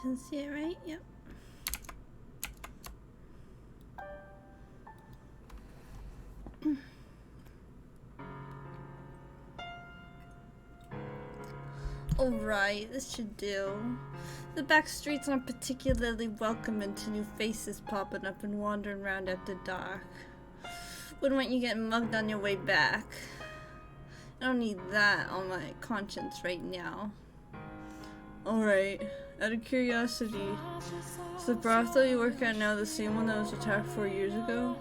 can see it, right? Yep. Alright, this should do. The back streets aren't particularly welcoming to new faces popping up and wandering around after dark. Wouldn't want you getting mugged on your way back. I don't need that on my conscience right now. Alright, out of curiosity, is the brothel you work at now the same one that was attacked 4 years ago?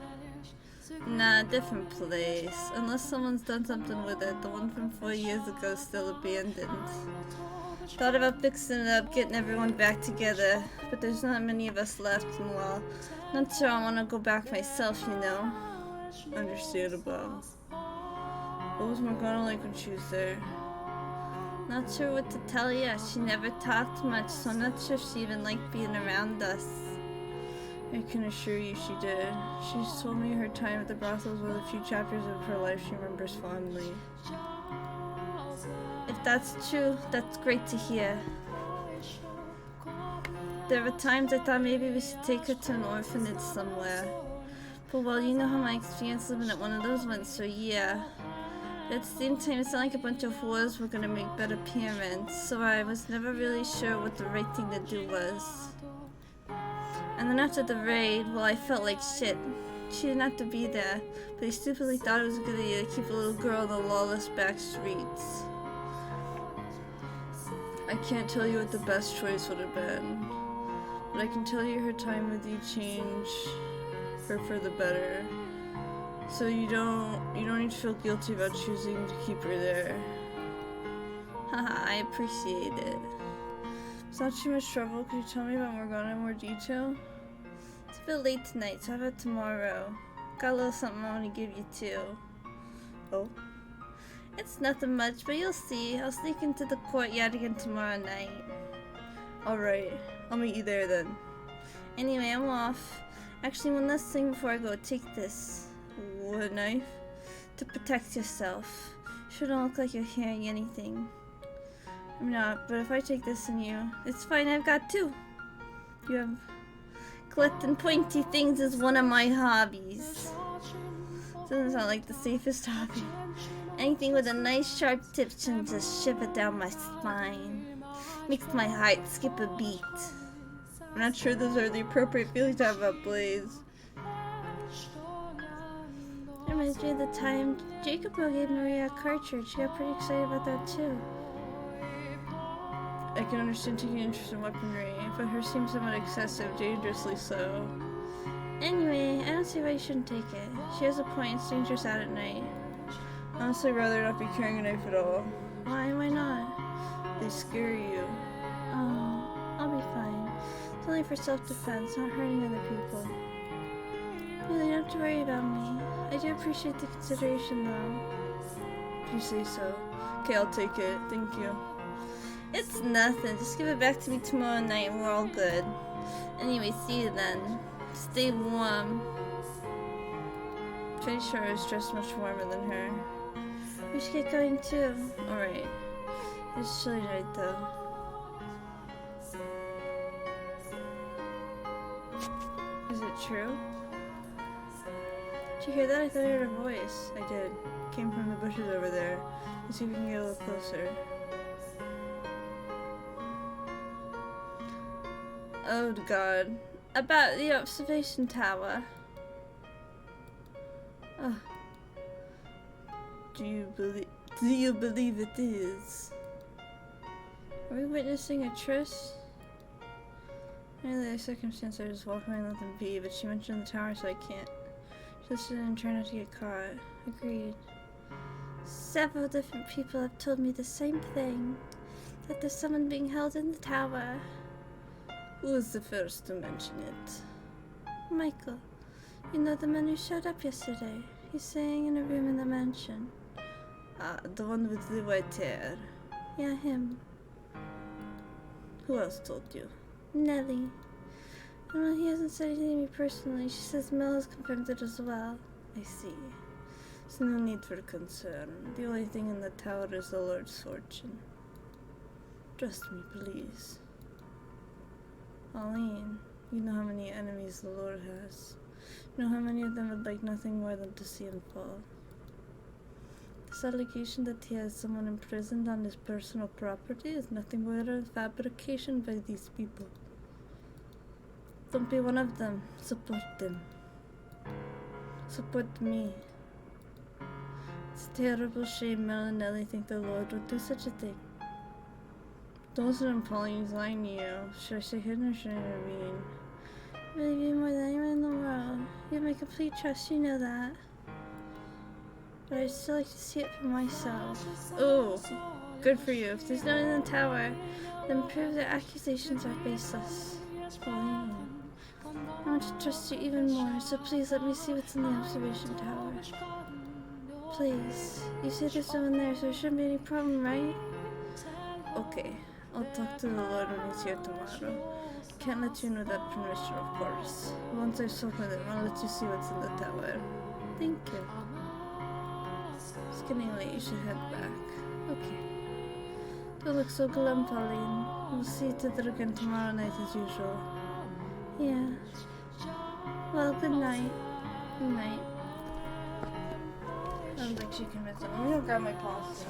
Nah, different place. Unless someone's done something with it, the one from 4 years ago is still abandoned. Thought about fixing it up, getting everyone back together, but there's not many of us left, and well, not sure I want to go back myself, you know. Understandable. What was Morgana like when she was there? Not sure what to tell you. She never talked much, so I'm not sure if she even liked being around us. I can assure you she did. She's told me her time at the brothel was one of the few chapters of her life she remembers fondly. If that's true, that's great to hear. There were times I thought maybe we should take her to an orphanage somewhere. But well, you know how my experience living at one of those went, so yeah. But at the same time, it sounded like a bunch of whores were gonna make better parents, so I was never really sure what the right thing to do was. And then after the raid, well, I felt like shit. She didn't have to be there, but he stupidly thought it was a good idea to keep a little girl in the lawless back streets. I can't tell you what the best choice would have been, but I can tell you her time with you changed her for the better. So you don't need to feel guilty about choosing to keep her there. Haha, I appreciate it. It's not too much trouble. Could you tell me about Morgana in more detail? It's a bit late tonight, so how about tomorrow? Got a little something I want to give you too. Oh? It's nothing much, but you'll see. I'll sneak into the courtyard again tomorrow night. Alright, I'll meet you there then. Anyway, I'm off. Actually, one last thing before I go. Take this. What, knife? To protect yourself. Shouldn't look like you're hearing anything. I'm not, but if I take this in you, it's fine, I've got two. You have... Collecting pointy things is one of my hobbies. Doesn't sound like the safest hobby. Anything with a nice sharp tip can just shiver down my spine. Makes my heart skip a beat. I'm not sure those are the appropriate feelings to have about Blaze. Reminds me of the time Jacob gave Maria a cartridge. She got pretty excited about that too. I can understand taking interest in weaponry, but hers seems somewhat excessive, dangerously so. Anyway, I don't see why you shouldn't take it. She has a point, it's dangerous out at night. Honestly, I'd rather not be carrying a knife at all. Why? Why not? They scare you. Oh, I'll be fine. It's only for self-defense, not hurting other people. Really, you don't have to worry about me. I do appreciate the consideration, though. If you say so. Okay, I'll take it. Thank you. It's nothing. Just give it back to me tomorrow night and we're all good. Anyway, see you then. Stay warm. Pretty sure I was dressed much warmer than her. We should get going too. Alright. It's chilly night though. Is it true? Did you hear that? I thought I heard a voice. I did. It came from the bushes over there. Let's see if we can get a little closer. Oh god. About the observation tower. Oh. Do you believe it is? Are we witnessing a truce? Really, the circumstance I just walk away and let them be, but she mentioned the tower, so I can't. Just sit and try not to get caught. Agreed. Several different people have told me the same thing. That there's someone being held in the tower. Who was the first to mention it? Michael. You know the man who showed up yesterday? He's staying in a room in the mansion. Ah, the one with the white hair. Yeah, him. Who else told you? Nellie. And well, he hasn't said anything to me personally. She says Mel has confirmed it as well. I see. There's no need for concern. The only thing in the tower is the Lord's fortune. Trust me, please. Pauline, you know how many enemies the Lord has. You know how many of them would like nothing more than to see him fall. This allegation that he has someone imprisoned on his personal property is nothing but a fabrication by these people. Don't be one of them. Support them. Support me. It's a terrible shame Mel and Nellie think the Lord would do such a thing. Don't listen to Pauline's lying to you. Should I say hidden or should I intervene? Really, you more than anyone in the world. You have my complete trust, you know that. But I'd still like to see it for myself. Oh, good for you. If there's none in the tower, then prove their accusations are baseless. Pauline, I want to trust you even more, so please let me see what's in the observation tower. Please. You say there's no one there, so there shouldn't be any problem, right? Okay. I'll talk to the Lord when he's here tomorrow. Can't let you know that permission, of course. Once I've spoken with him, I'll let you see what's in the tower. Thank you. It's getting late, you should head back. Okay. Don't look so glum, Pauline. We'll see each other again tomorrow night as usual. Yeah. Well, good night. Good night. I don't think she can miss it. I'm gonna grab my pasta.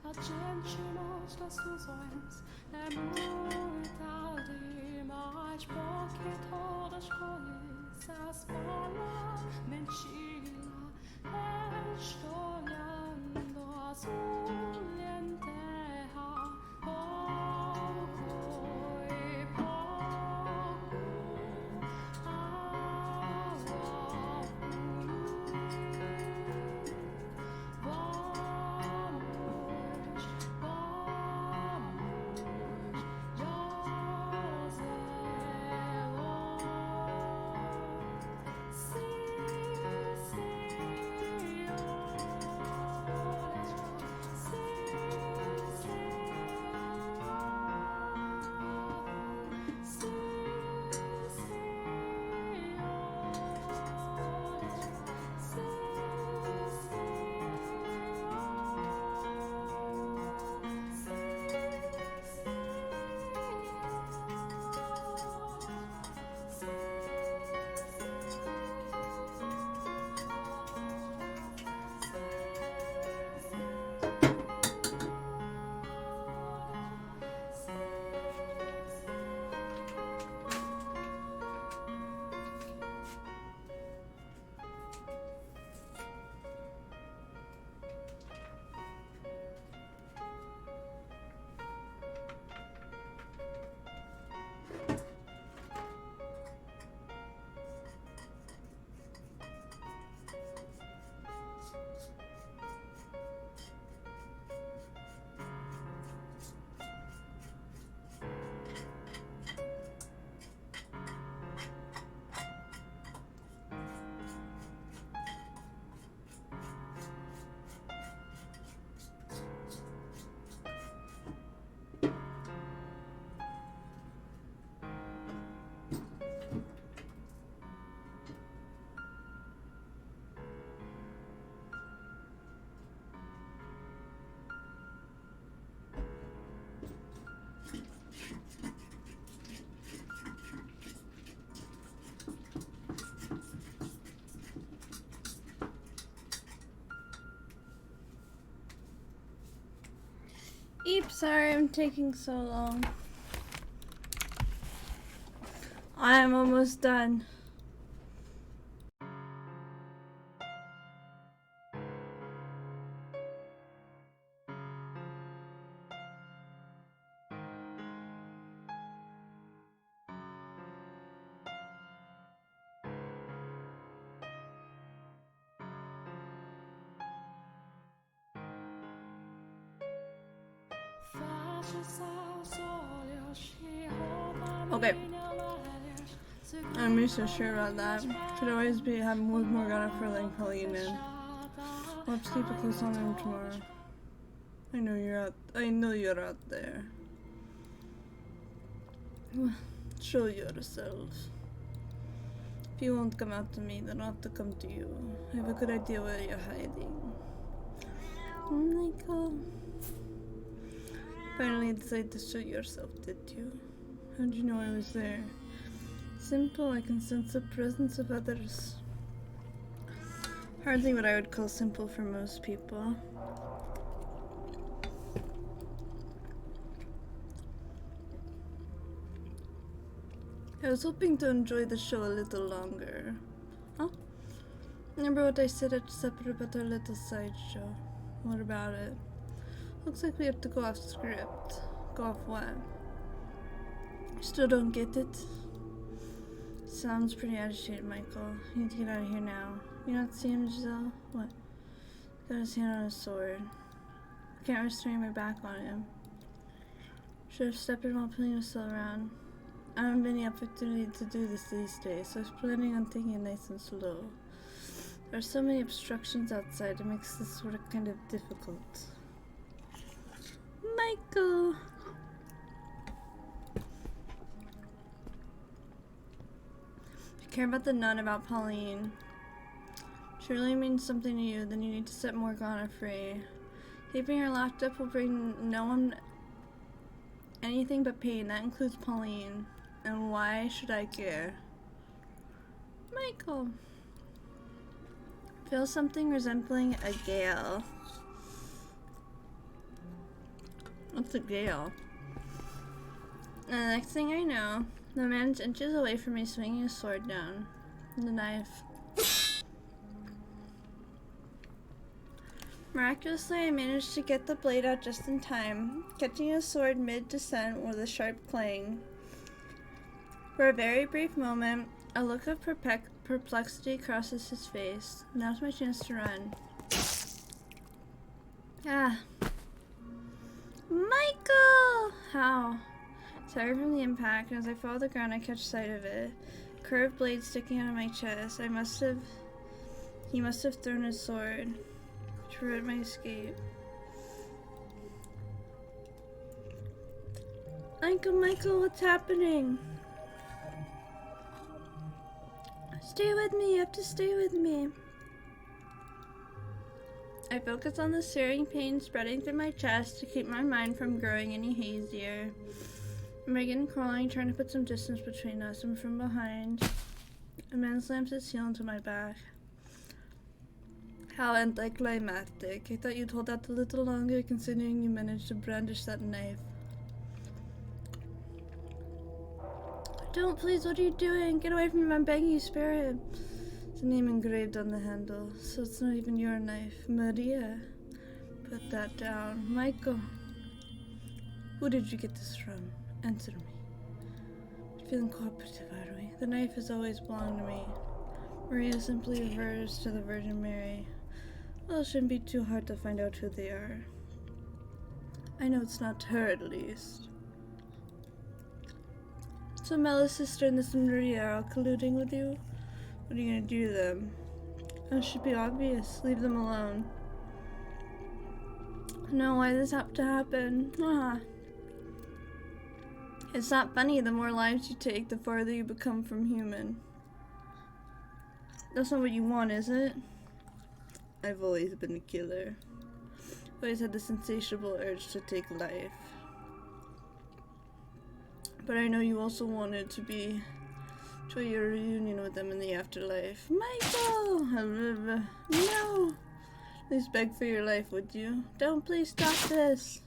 A gente nos nossos é muito tarde, mas porque todas coisas falam mentira, estou olhando azul em terra, pouco e pouco, Eep, sorry I'm taking so long. I'm almost done. Okay. I'm so sure about that. Could always be having with Morgana for letting Pauline in. I'll have to keep a close eye on him tomorrow. I know you're out there. Show yourself. If you won't come out to me, then I'll have to come to you. I have a good idea where you're hiding. Oh my god. Finally decided to show yourself, did you? How'd you know I was there? Simple, I can sense the presence of others. Hardly what I would call simple for most people. I was hoping to enjoy the show a little longer. Huh? Remember what I said at supper about our little sideshow? What about it? Looks like we have to go off script. Go off what? Still don't get it? Sounds pretty agitated, Michael. You need to get out of here now. You not see him, Giselle? What? Got his hand on his sword. I can't restrain my back on him. Should have stepped in while pulling himself around. I haven't been the opportunity to do this these days, so I was planning on taking it nice and slow. There are so many obstructions outside, it makes this sort of kind of difficult. Michael! If you care about the nun about Pauline, truly means something to you, then you need to set Morgana free. Keeping her locked up will bring no one anything but pain. That includes Pauline. And why should I care? Michael. Feel something resembling a gale. What's a gale? And the next thing I know, the man's inches away from me swinging his sword down. The knife. Miraculously, I managed to get the blade out just in time, catching his sword mid-descent with a sharp clang. For a very brief moment, a look of perplexity crosses his face. Now's my chance to run. Ah. Michael! How? Sorry from the impact, and as I fall to the ground, I catch sight of it. Curved blade sticking out of my chest. He must have thrown his sword to prevent my escape. Michael, what's happening? Stay with me, you have to stay with me. I focus on the searing pain spreading through my chest to keep my mind from growing any hazier. I begin crawling, trying to put some distance between us, and from behind, a man slams his heel into my back. How anticlimactic. I thought you'd hold out a little longer, considering you managed to brandish that knife. Don't, please, what are you doing? Get away from him, I'm begging you, spare him. There's a name engraved on the handle, so it's not even your knife. Maria. Put that down. Michael. Who did you get this from? Answer me. We're feeling cooperative, are we? The knife has always belonged to me. Maria simply refers to the Virgin Mary. Well, it shouldn't be too hard to find out who they are. I know it's not her, at least. So Mella's sister and this Maria are all colluding with you? What are you gonna do to them? It should be obvious. Leave them alone. No, why does this have to happen? It's not funny. The more lives you take, the farther you become from human. That's not what you want, is it? I've always been a killer. Always had this insatiable urge to take life. But I know you also wanted to enjoy your reunion with them in the afterlife. Michael! No! Please beg for your life, would you? Don't, please stop this!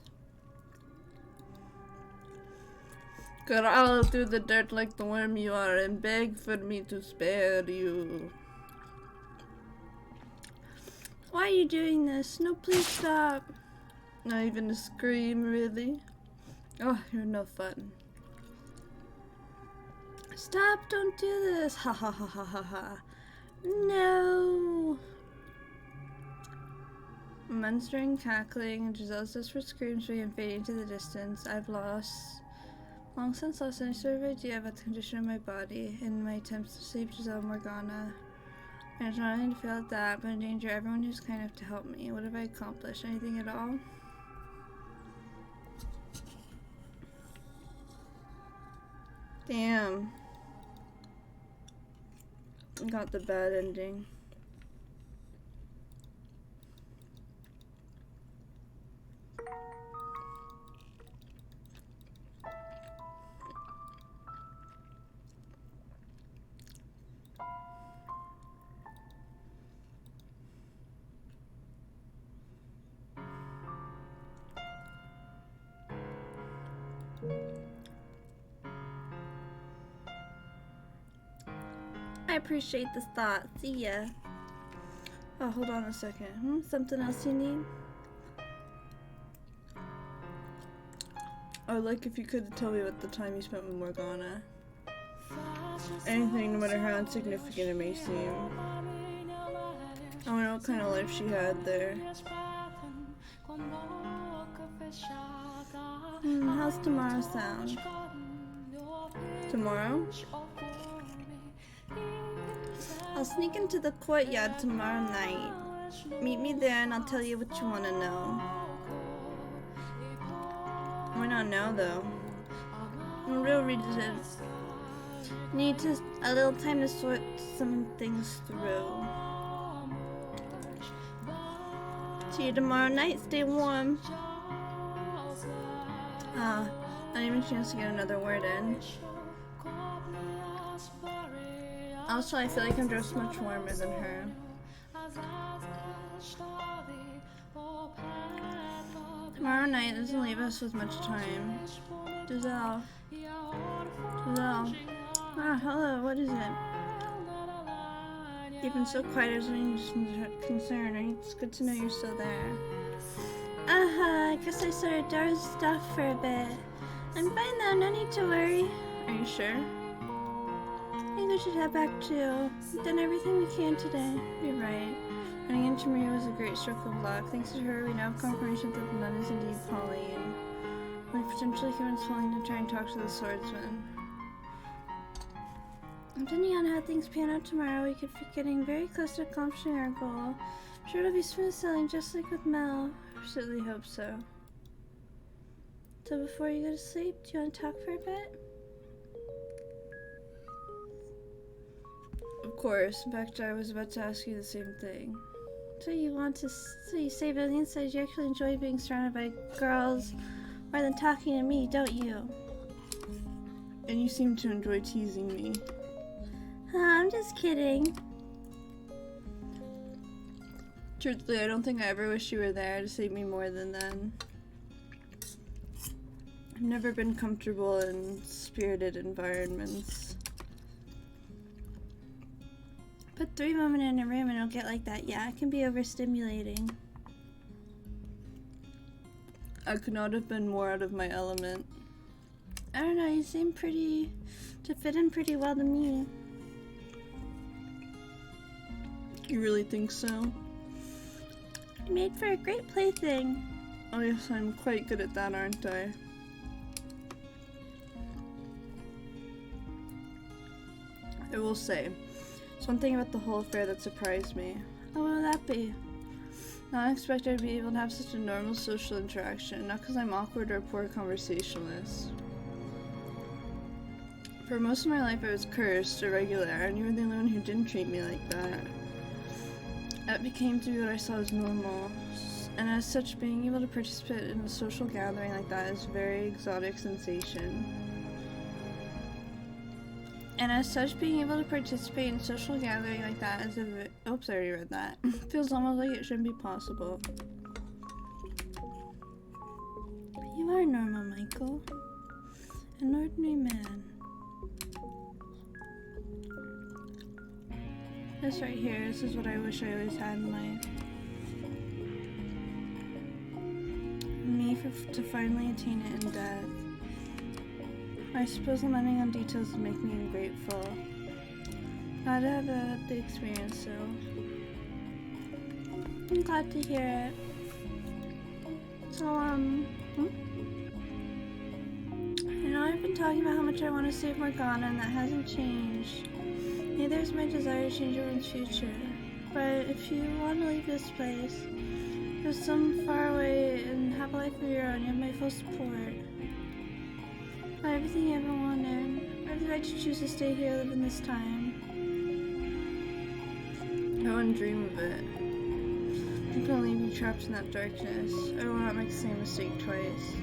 Crawl through the dirt like the worm you are and beg for me to spare you. Why are you doing this? No, please stop. Not even a scream, really? Oh, you're no fun. Stop, don't do this. Ha ha ha ha ha ha. No. Monstering, cackling, and Giselle's desperate screams begin fading into the distance. I've long since lost any sort of idea about the condition of my body. In my attempts to save Giselle Morgana, I was not only to fail at that, but endanger everyone who's kind enough to help me. What have I accomplished? Anything at all? Damn. Got the bad ending. I appreciate this thought. See ya. Oh, hold on a second. Something else you need? Oh, like if you could tell me about the time you spent with Morgana. Anything, no matter how insignificant it may seem. I wonder what kind of life she had there. How's tomorrow sound? Tomorrow? I'll sneak into the courtyard tomorrow night. Meet me there and I'll tell you what you want to know. Why not now, though? No real reason. Need a little time to sort some things through. See you tomorrow night. Stay warm. Not even a chance to get another word in. Also, I feel like I'm dressed much warmer than her. Tomorrow night doesn't leave us with much time. Giselle. Ah, hello, what is it? You've been so quiet as I'm concerned. It's good to know you're still there. I guess I sort of dozed off for a bit. I'm fine though, no need to worry. Are you sure? I think we should head back too. We've done everything we can today. You're right. Running into Maria was a great stroke of luck. Thanks to her, we now have confirmation that the nun is indeed Pauline. We potentially convince Pauline to try and talk to the swordsman. Depending on how things pan out tomorrow, we could be getting very close to accomplishing our goal. I'm sure it'll be smooth sailing just like with Mel. I certainly hope so. So before you go to sleep, do you want to talk for a bit? Of course. In fact, I was about to ask you the same thing. So you say on the inside you actually enjoy being surrounded by girls more than talking to me, don't you? And you seem to enjoy teasing me. I'm just kidding. Truthfully, I don't think I ever wish you were there to save me more than then. I've never been comfortable in spirited environments. Put 3 women in a room and it'll get like that. Yeah, it can be overstimulating. I could not have been more out of my element. I don't know, you seem to fit in pretty well to me. You really think so? You made for a great plaything. Oh yes, I'm quite good at that, aren't I? I will say, there's one thing about the whole affair that surprised me. Oh, what would that be? Not expect I'd be able to have such a normal social interaction, not because I'm awkward or a poor conversationalist. For most of my life I was cursed, irregular, and you were the only one who didn't treat me like that. That became to be what I saw as normal, and as such, being able to participate in a social gathering like that is a very exotic sensation. And as such, being able to participate in a social gathering like that is oops, I already read that. Feels almost like it shouldn't be possible. You are normal, Michael. An ordinary man. This right here, this is what I wish I always had in life. Me to finally attain it in death. I suppose lamenting on details would make me ungrateful. Glad to have the experience, so I'm glad to hear it. So, you know, I've been talking about how much I want to save Morgana, and that hasn't changed. Neither is my desire to change everyone's future. But if you want to leave this place, go some far away and have a life of your own, you have my full support. Got everything you ever wanted. I have the right to choose to stay here, live in this time. I wouldn't dream of it. I'm gonna leave you trapped in that darkness. I will not make the same mistake twice.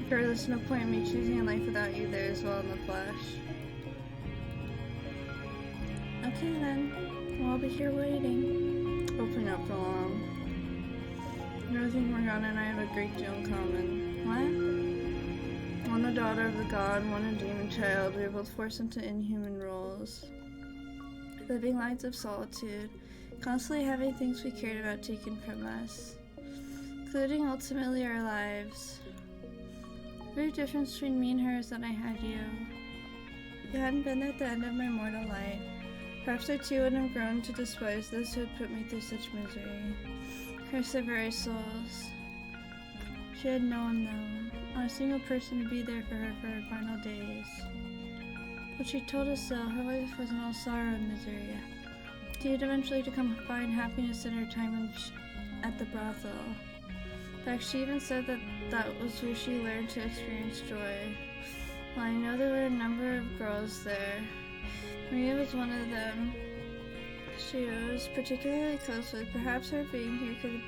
Regardless, no point in me choosing a life without you there as well in the flesh. Okay then, well, I'll be here waiting. Hopefully not for long. I don't think Morgana and I have a great deal in common. What? One a daughter of the god, one a demon child. We are both forced into inhuman roles. Living lives of solitude, constantly having things we cared about taken from us, including ultimately our lives. The big difference between me and her is that I had you. If you hadn't been there at the end of my mortal life, perhaps I too would have grown to despise those who had put me through such misery. Curse their very souls. She had no one though, not a single person to be there for her final days. But she told us though, her life wasn't all sorrow and misery. She had eventually to come find happiness in her time at the brothel. In fact, she even said that was where she learned to experience joy. Well, I know there were a number of girls there. Maria was one of them. She was particularly close with. Perhaps her being here could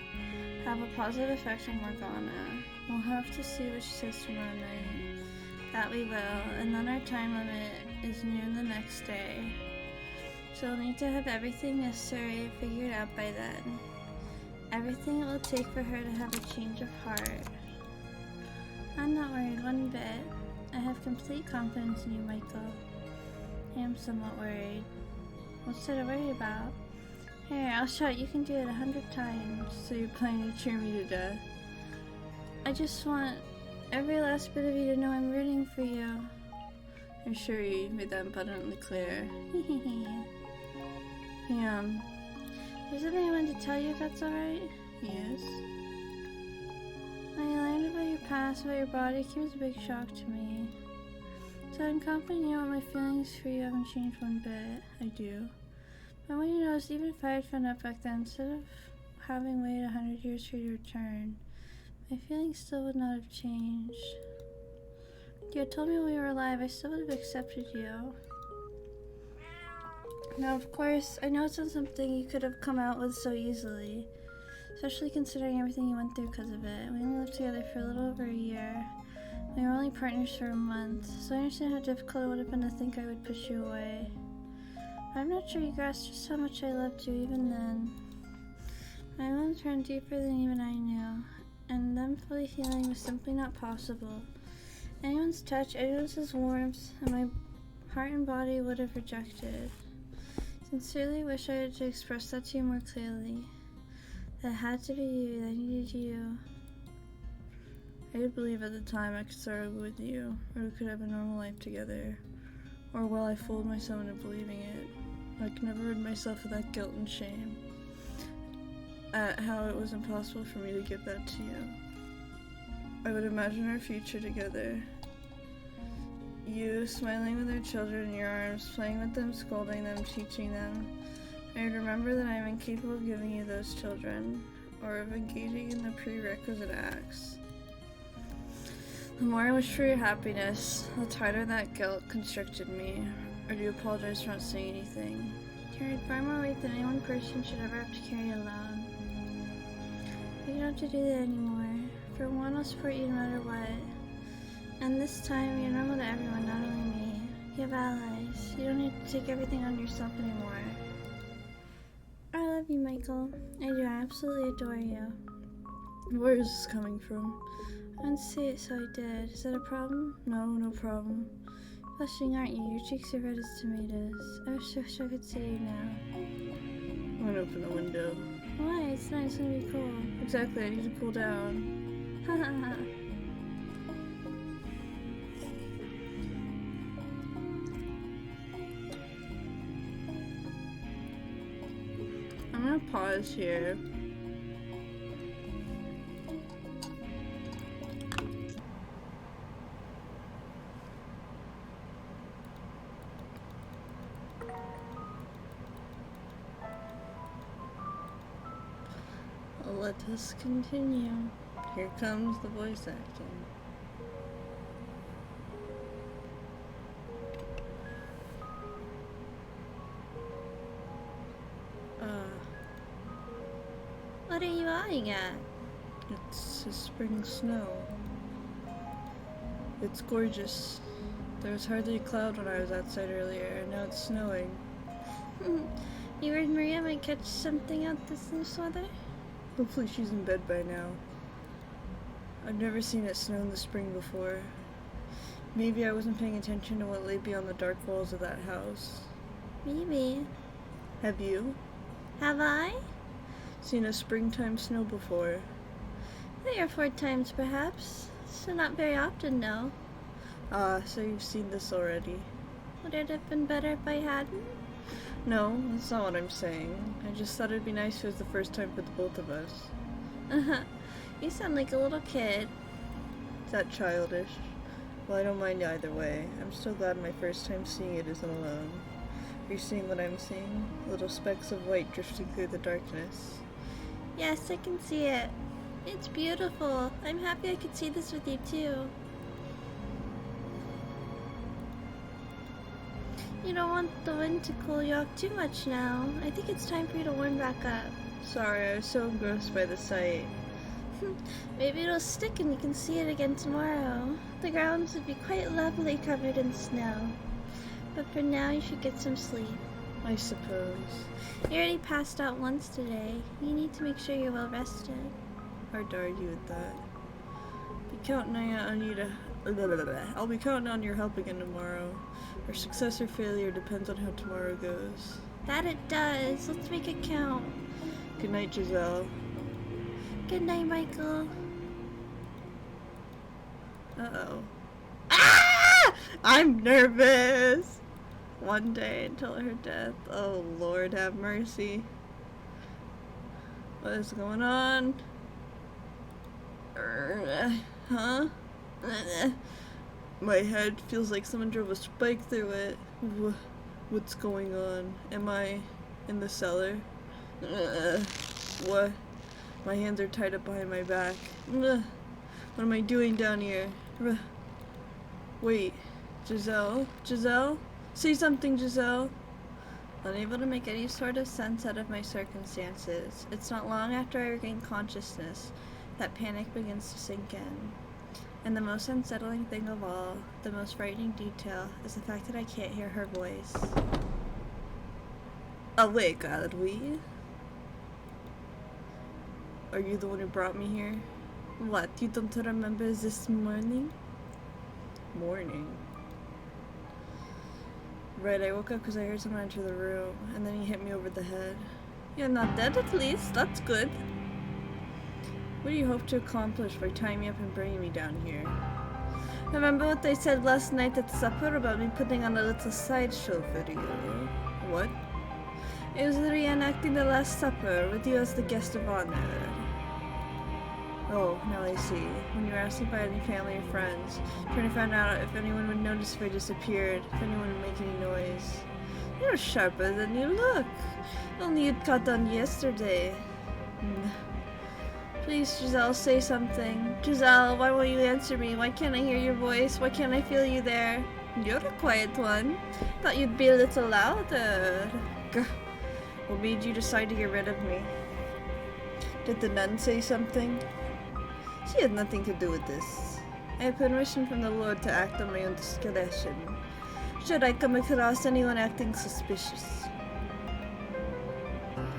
have a positive effect on Morgana. We'll have to see what she says tomorrow night. That we will, and then our time limit is noon the next day. So we'll need to have everything necessary figured out by then. Everything it will take for her to have a change of heart. I'm not worried one bit. I have complete confidence in you, Michael. I am somewhat worried. What's there to worry about? Here, I'll shout you can do it 100 times. So you're planning to cheer me to death? I just want every last bit of you to know I'm rooting for you. I'm sure you made that abundantly clear. There's something I wanted to tell you if that's alright? Yes. When I learned about your past, about your body, it came as a big shock to me. So I'm confident you know my feelings for you haven't changed one bit. I do. But I want you to notice, even if I had found out back then, instead of having waited 100 years for you to return, my feelings still would not have changed. If you had told me when we were alive, I still would have accepted you. Now, of course, I know it's not something you could have come out with so easily, especially considering everything you went through because of it. We only lived together for a little over a year. We were only partners for a month, so I understand how difficult it would have been to think I would push you away. I'm not sure you grasped just how much I loved you even then. My wounds ran deeper than even I knew, and them fully healing was simply not possible. Anyone's touch, anyone's warmth, and my heart and body would have rejected. Sincerely wish I had to express that to you more clearly. That it had to be you, that I needed you. I did believe at the time I could start with you, or we could have a normal life together. Or well, I fooled myself into believing it. I could never rid myself of that guilt and shame at how it was impossible for me to give that to you. I would imagine our future together. You smiling with our children in your arms, playing with them, scolding them, teaching them. I would remember that I am incapable of giving you those children, or of engaging in the prerequisite acts. The more I wish for your happiness, the tighter that guilt constricted me. Or do you apologize for not saying anything? You carried far more weight than any one person should ever have to carry alone. You don't have to do that anymore. For one, I'll support you no matter what. And this time, you're normal to everyone, not only me. You have allies. You don't need to take everything on yourself anymore. I love you, Michael. I do. I absolutely adore you. Where is this coming from? I'd say it, so I did. Is that a problem? No, no problem. Blushing, aren't you? Your cheeks are red as tomatoes. I wish I could see you now. I'm gonna open the window. Why? It's nice. It's gonna be cool. Exactly. I need to cool down. Haha. I'm gonna pause here. Let us continue. Here comes the voice acting. What are you eyeing at? It's a spring snow. It's gorgeous. There was hardly a cloud when I was outside earlier, and now it's snowing. You worried Maria might catch something out this loose weather? Hopefully she's in bed by now. I've never seen it snow in the spring before. Maybe I wasn't paying attention to what lay beyond the dark walls of that house. Maybe. Have you? Have I? Seen a springtime snow before? 3 or 4 times, perhaps. So not very often, no. Ah, so you've seen this already. Would it have been better if I hadn't? No, that's not what I'm saying. I just thought it'd be nice if it was the first time for the both of us. You sound like a little kid. Is that childish? Well, I don't mind either way. I'm still glad my first time seeing it isn't alone. Are you seeing what I'm seeing? Little specks of white drifting through the darkness. Yes, I can see it. It's beautiful. I'm happy I could see this with you too. You don't want the wind to cool you off too much now. I think it's time for you to warm back up. Sorry, I was so engrossed by the sight. Maybe it'll stick and you can see it again tomorrow. The grounds would be quite lovely covered in snow. But for now, you should get some sleep. I suppose. You already passed out once today. You need to make sure you're well rested. Hard to argue with that. Be counting on you to... I'll be counting on your help again tomorrow. Our success or failure depends on how tomorrow goes. That it does. Let's make it count. Good night, Giselle. Good night, Michael. Uh-oh. Ah! I'm nervous! One day until her death. Oh, Lord have mercy. What is going on? Huh? My head feels like someone drove a spike through it. What's going on? Am I in the cellar? What? My hands are tied up behind my back. What am I doing down here? Wait. Giselle? Giselle? Say something, Giselle. Unable to make any sort of sense out of my circumstances. It's not long after I regain consciousness that panic begins to sink in. And the most unsettling thing of all, the most frightening detail, is the fact that I can't hear her voice. Awake, are we? Are you the one who brought me here? What, you don't remember this morning? Morning? Right, I woke up because I heard someone enter the room, and then he hit me over the head. You're not dead at least, that's good. What do you hope to accomplish by tying me up and bringing me down here? Remember what they said last night at supper about me putting on a little sideshow for you? What? It was reenacting the Last Supper with you as the guest of honor. Oh, now I see. When you were asking if I had any family or friends, trying to find out if anyone would notice if I disappeared, if anyone would make any noise. You're sharper than you look. Only you'd caught on yesterday. Please, Giselle, say something. Giselle, why won't you answer me? Why can't I hear your voice? Why can't I feel you there? You're a quiet one. Thought you'd be a little louder. Gah. What made you decide to get rid of me? Did the nun say something? She had nothing to do with this. I have permission from the Lord to act on my own discretion. Should I come across anyone acting suspicious?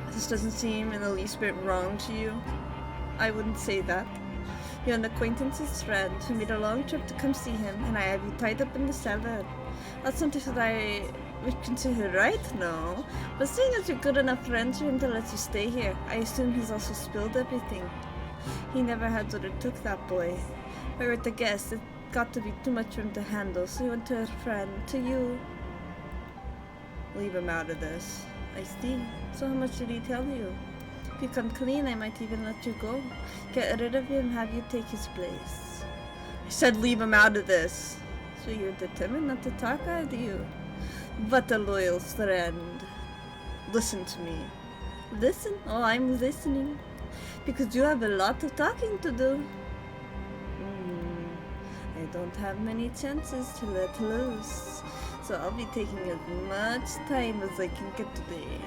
This doesn't seem in the least bit wrong to you. I wouldn't say that. You're an acquaintance's friend who made a long trip to come see him, and I have you tied up in the cellar. That's something that I would consider right now, but seeing as you're good enough friends for him to let you stay here, I assume he's also spilled everything. He never had what it took, that boy. If I were to guess, it got to be too much for him to handle, so he went to a friend, to you. Leave him out of this. I see. So how much did he tell you? If you come clean, I might even let you go. Get rid of him, have you take his place. I said leave him out of this. So you're determined not to talk, are you? What a loyal friend. Listen to me. Listen? Oh, I'm listening. Because you have a lot of talking to do. I don't have many chances to let loose. So I'll be taking as much time as I can get today.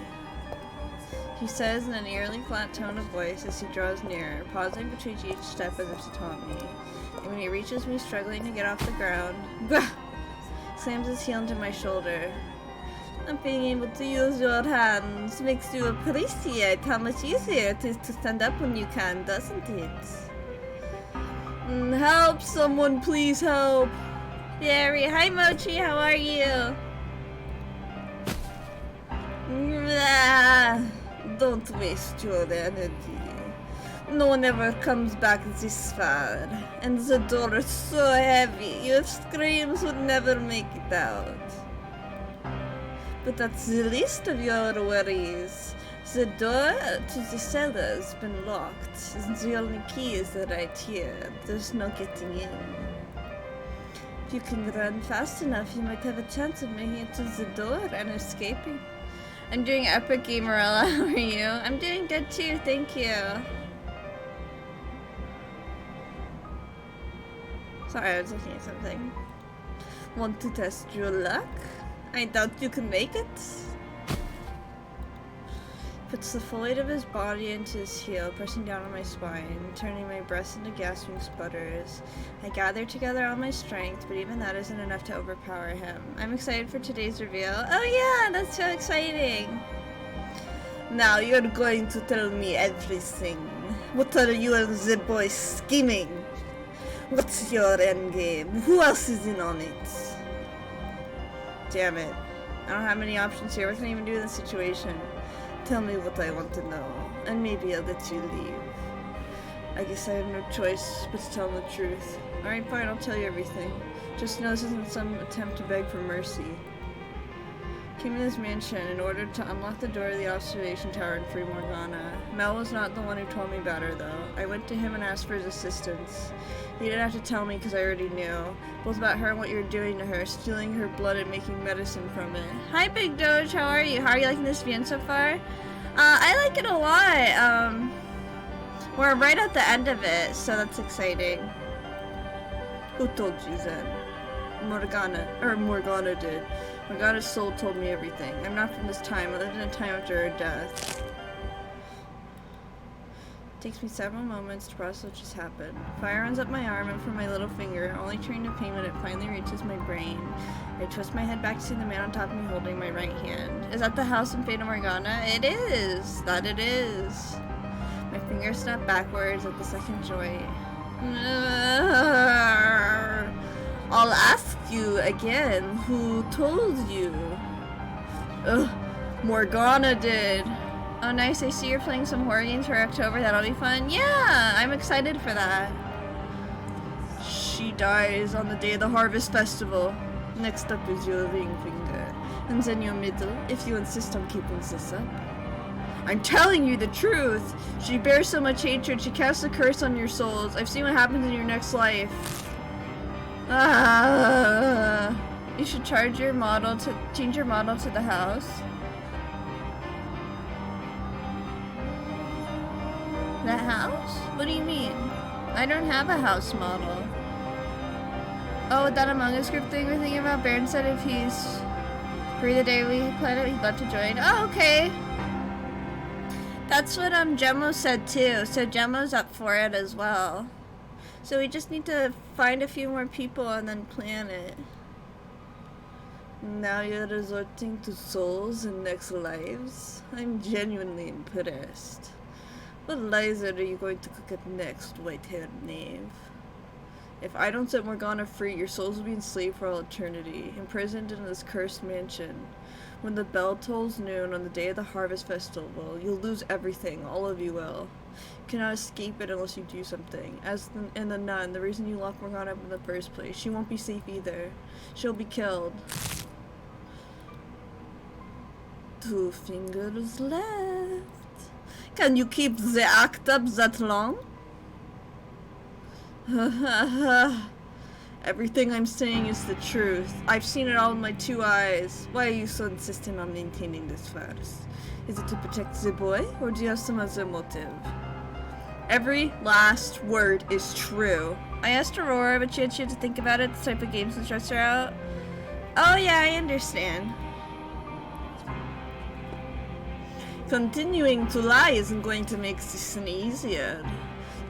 He says in an eerily flat tone of voice as he draws nearer, pausing between each step as if to taunt me. And when he reaches me struggling to get off the ground, slams his heel into my shoulder. Not being able to use your hands makes you appreciate how much easier it is to stand up when you can, doesn't it? Help! Someone please help! Jerry, hi Mochi, how are you? Don't waste your energy. No one ever comes back this far. And the door is so heavy, your screams would never make it out. But that's the least of your worries. The door to the cellar has been locked. The only key is right here. There's no getting in. If you can run fast enough, you might have a chance of making it to the door and escaping. I'm doing Epic Gamerella. How are you? I'm doing good too, thank you. Sorry, I was looking at something. Want to test your luck? I doubt you can make it. Puts the full weight of his body into his heel, pressing down on my spine, turning my breasts into gasping sputters. I gather together all my strength, but even that isn't enough to overpower him. I'm excited for today's reveal. Oh yeah, that's so exciting! Now you're going to tell me everything. What are you and the boy scheming? What's your endgame? Who else is in on it? Damn it. I don't have many options here. What can I even do in this situation? Tell me what I want to know, and maybe I'll let you leave. I guess I have no choice but to tell the truth. Alright, fine, I'll tell you everything. Just know this isn't some attempt to beg for mercy. Came to this mansion in order to unlock the door of the observation tower and free Morgana. Mel was not the one who told me about her, though. I went to him and asked for his assistance. He didn't have to tell me because I already knew. Both about her and what you're doing to her, stealing her blood and making medicine from it. Hi, Big Doge, how are you? How are you liking this VN so far? I like it a lot. We're right at the end of it, so that's exciting. Who told you then? Morgana did. Morgana's soul told me everything. I'm not from this time. I lived in a time after her death. Takes me several moments to process what just happened. Fire runs up my arm and from my little finger, only turning to pain when it finally reaches my brain. I twist my head back to see the man on top of me holding my right hand. Is that the house in Fata Morgana? It is! That it is! My fingers snap backwards at the second joint. I'll ask you again, who told you? Ugh, Morgana did. Oh nice, I see you're playing some horror games for October, that'll be fun. Yeah, I'm excited for that. She dies on the day of the Harvest Festival. Next up is your ring finger. And then your middle, if you insist on keeping this up. I'm telling you the truth! She bears so much hatred, she casts a curse on your souls. I've seen what happens in your next life. You should change your model to the house. The house? What do you mean? I don't have a house model. Oh, that Among Us group thing we're thinking about? Baron said if he's free the day we plan it, he'd love to join. Oh, okay. That's what Gemmo said too. So Gemmo's up for it as well. So we just need to find a few more people and then plan it. Now you're resorting to souls and next lives? I'm genuinely impressed. What lies are you going to cook up next, white-haired knave? If I don't set Morgana free, your souls will be enslaved for all eternity, imprisoned in this cursed mansion. When the bell tolls noon on the day of the harvest festival, you'll lose everything, all of you will. You cannot escape it unless you do something. In the nun, the reason you locked Morgana up in the first place, she won't be safe either. She'll be killed. 2 fingers left. Can you keep the act up that long? Everything I'm saying is the truth. I've seen it all with my 2 eyes. Why are you so insistent on maintaining this farce? Is it to protect the boy, or do you have some other motive? Every last word is true. I asked Aurora, but she had to think about it, the type of games that stress her out. Oh yeah, I understand. Continuing to lie isn't going to make this any easier.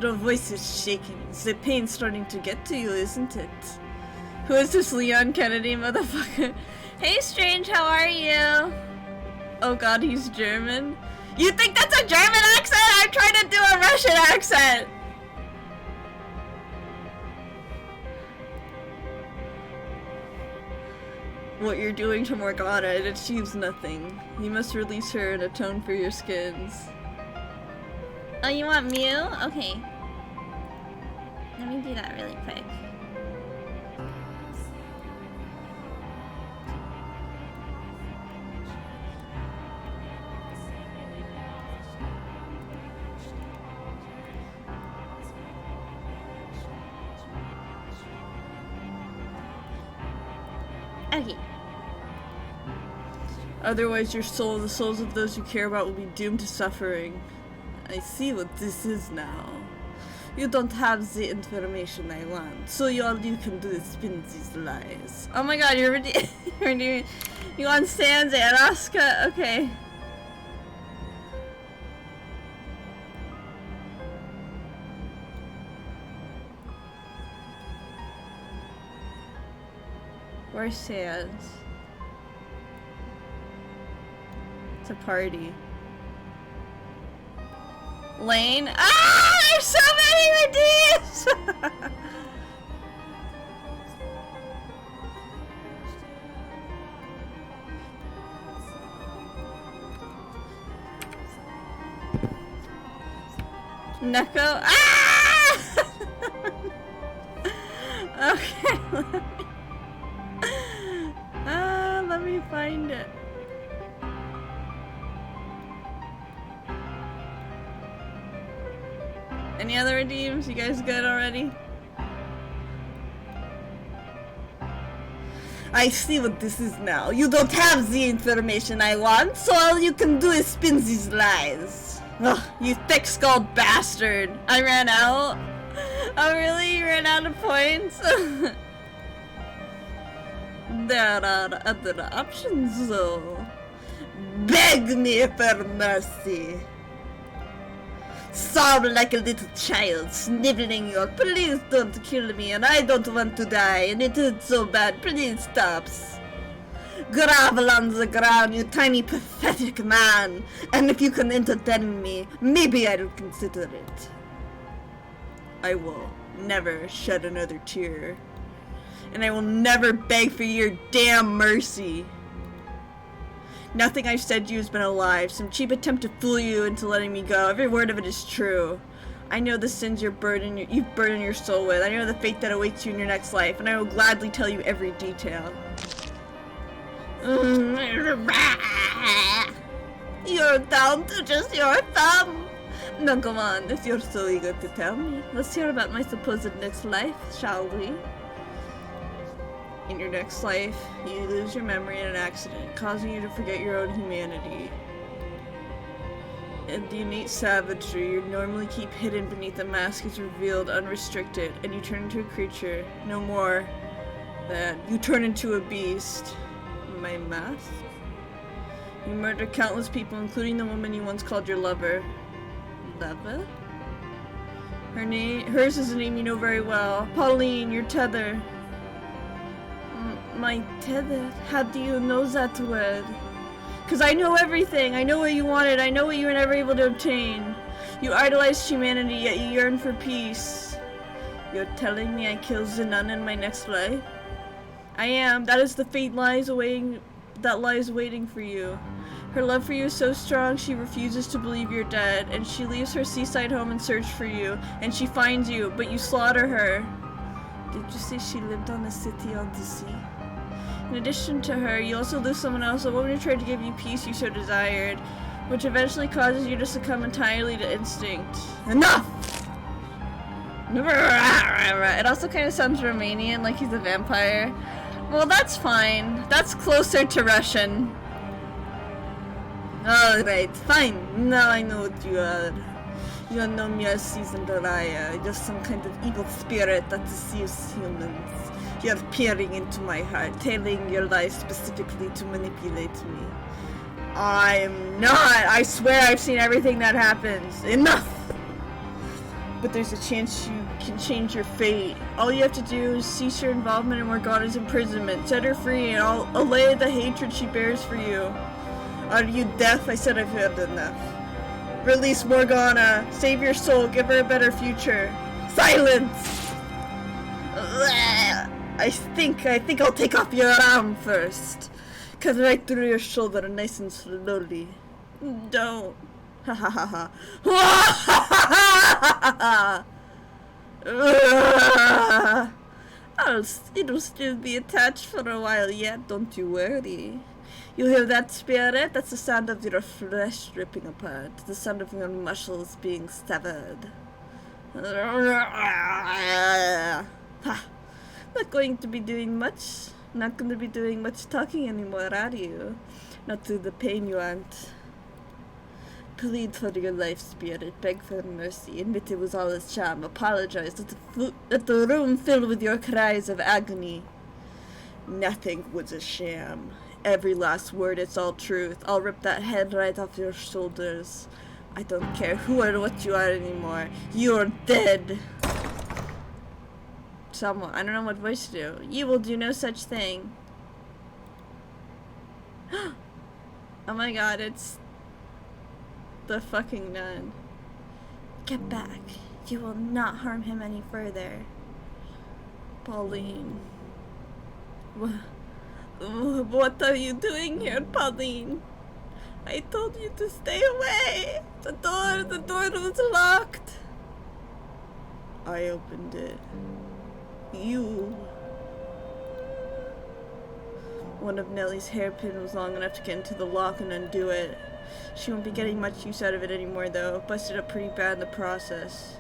Your voice is shaking. The pain's starting to get to you, isn't it? Who is this Leon Kennedy motherfucker? Hey Strange, how are you? Oh god, he's German? You think that's a German accent? I'm trying to do a Russian accent! What you're doing to Morgana, it achieves nothing. You must release her and atone for your skins. Oh, you want Mew? Okay. Let me do that really quick. Okay. Otherwise, your soul, the souls of those you care about, will be doomed to suffering. I see what this is now. You don't have the information I want, so all you can do is spin these lies. Oh my god, you're doing. You want Sans and Asuka? Okay. Where's Sans? It's a party. Lane? Ah! There's so many redeems! Neko? Ah! Okay. Let me find it. Any other redeems? You guys good already? I see what this is now. You don't have the information I want, so all you can do is spin these lies. Ugh, you thick-skulled bastard. I ran out. Oh really? You ran out of points? There are other options though. Beg me for mercy. Sound like a little child, sniveling your please don't kill me and I don't want to die and it hurts so bad, please stop. Grovel on the ground, you tiny pathetic man, and if you can entertain me, maybe I'll consider it. I will never shed another tear, and I will never beg for your damn mercy. Nothing I've said to you has been a lie. Some cheap attempt to fool you into letting me go. Every word of it is true. I know the sins you've burdened your soul with. I know the fate that awaits you in your next life, and I will gladly tell you every detail. You're down to just your thumb. Now come on, if you're so eager to tell me. Let's hear about my supposed next life, shall we? In your next life, you lose your memory in an accident, causing you to forget your own humanity. And the innate savagery you normally keep hidden beneath a mask is revealed unrestricted, and you turn into a creature. No more than you turn into a beast. My mask? You murder countless people, including the woman you once called your lover. Lover? Hers is a name you know very well. Pauline, your tether. My tether? How do you know that word? Because I know everything. I know what you wanted. I know what you were never able to obtain. You idolize humanity, yet you yearn for peace. You're telling me I killed the nun in my next life? I am. That is the fate that lies waiting for you. Her love for you is so strong she refuses to believe you're dead, and she leaves her seaside home in search for you, and she finds you, but you slaughter her. Did you say she lived on a city on the sea? In addition to her, you also lose someone else, a woman who tried to give you peace you so desired, which eventually causes you to succumb entirely to instinct. Enough! It also kind of sounds Romanian, like he's a vampire. Well, that's fine. That's closer to Russian. Alright, fine. Now I know what you are. You are no mere seasoned liar. You're some kind of evil spirit that deceives humans. You're peering into my heart, telling your lies specifically to manipulate me. I'm not! I swear I've seen everything that happens. Enough! But there's a chance you can change your fate. All you have to do is cease your involvement in Morgana's imprisonment, set her free, and I'll allay the hatred she bears for you. Are you deaf? I said I've heard enough. Release Morgana. Save your soul. Give her a better future. Silence! I think I'll take off your arm first. Cut right through your shoulder nice and slowly. Don't. Ha ha ha ha. It'll still be attached for a while yet, don't you worry. You hear that, spirit? That's the sound of your flesh ripping apart. The sound of your muscles being severed. Not going to be doing much. Not going to be doing much talking anymore, are you? Not through the pain you aren't. Plead for your life, spirit. Beg for mercy. Admit it was all a sham. Apologize. Let the room fill with your cries of agony. Nothing was a sham. Every last word, it's all truth. I'll rip that head right off your shoulders. I don't care who or what you are anymore. You're dead. Someone, I don't know what voice to do. You will do no such thing. Oh my god, it's the fucking nun. Get back. You will not harm him any further. Pauline. What are you doing here, Pauline? I told you to stay away. The door was locked. I opened it. You. One of Nellie's hairpin was long enough to get into the lock and undo it. She won't be getting much use out of it anymore, though. Busted up pretty bad in the process.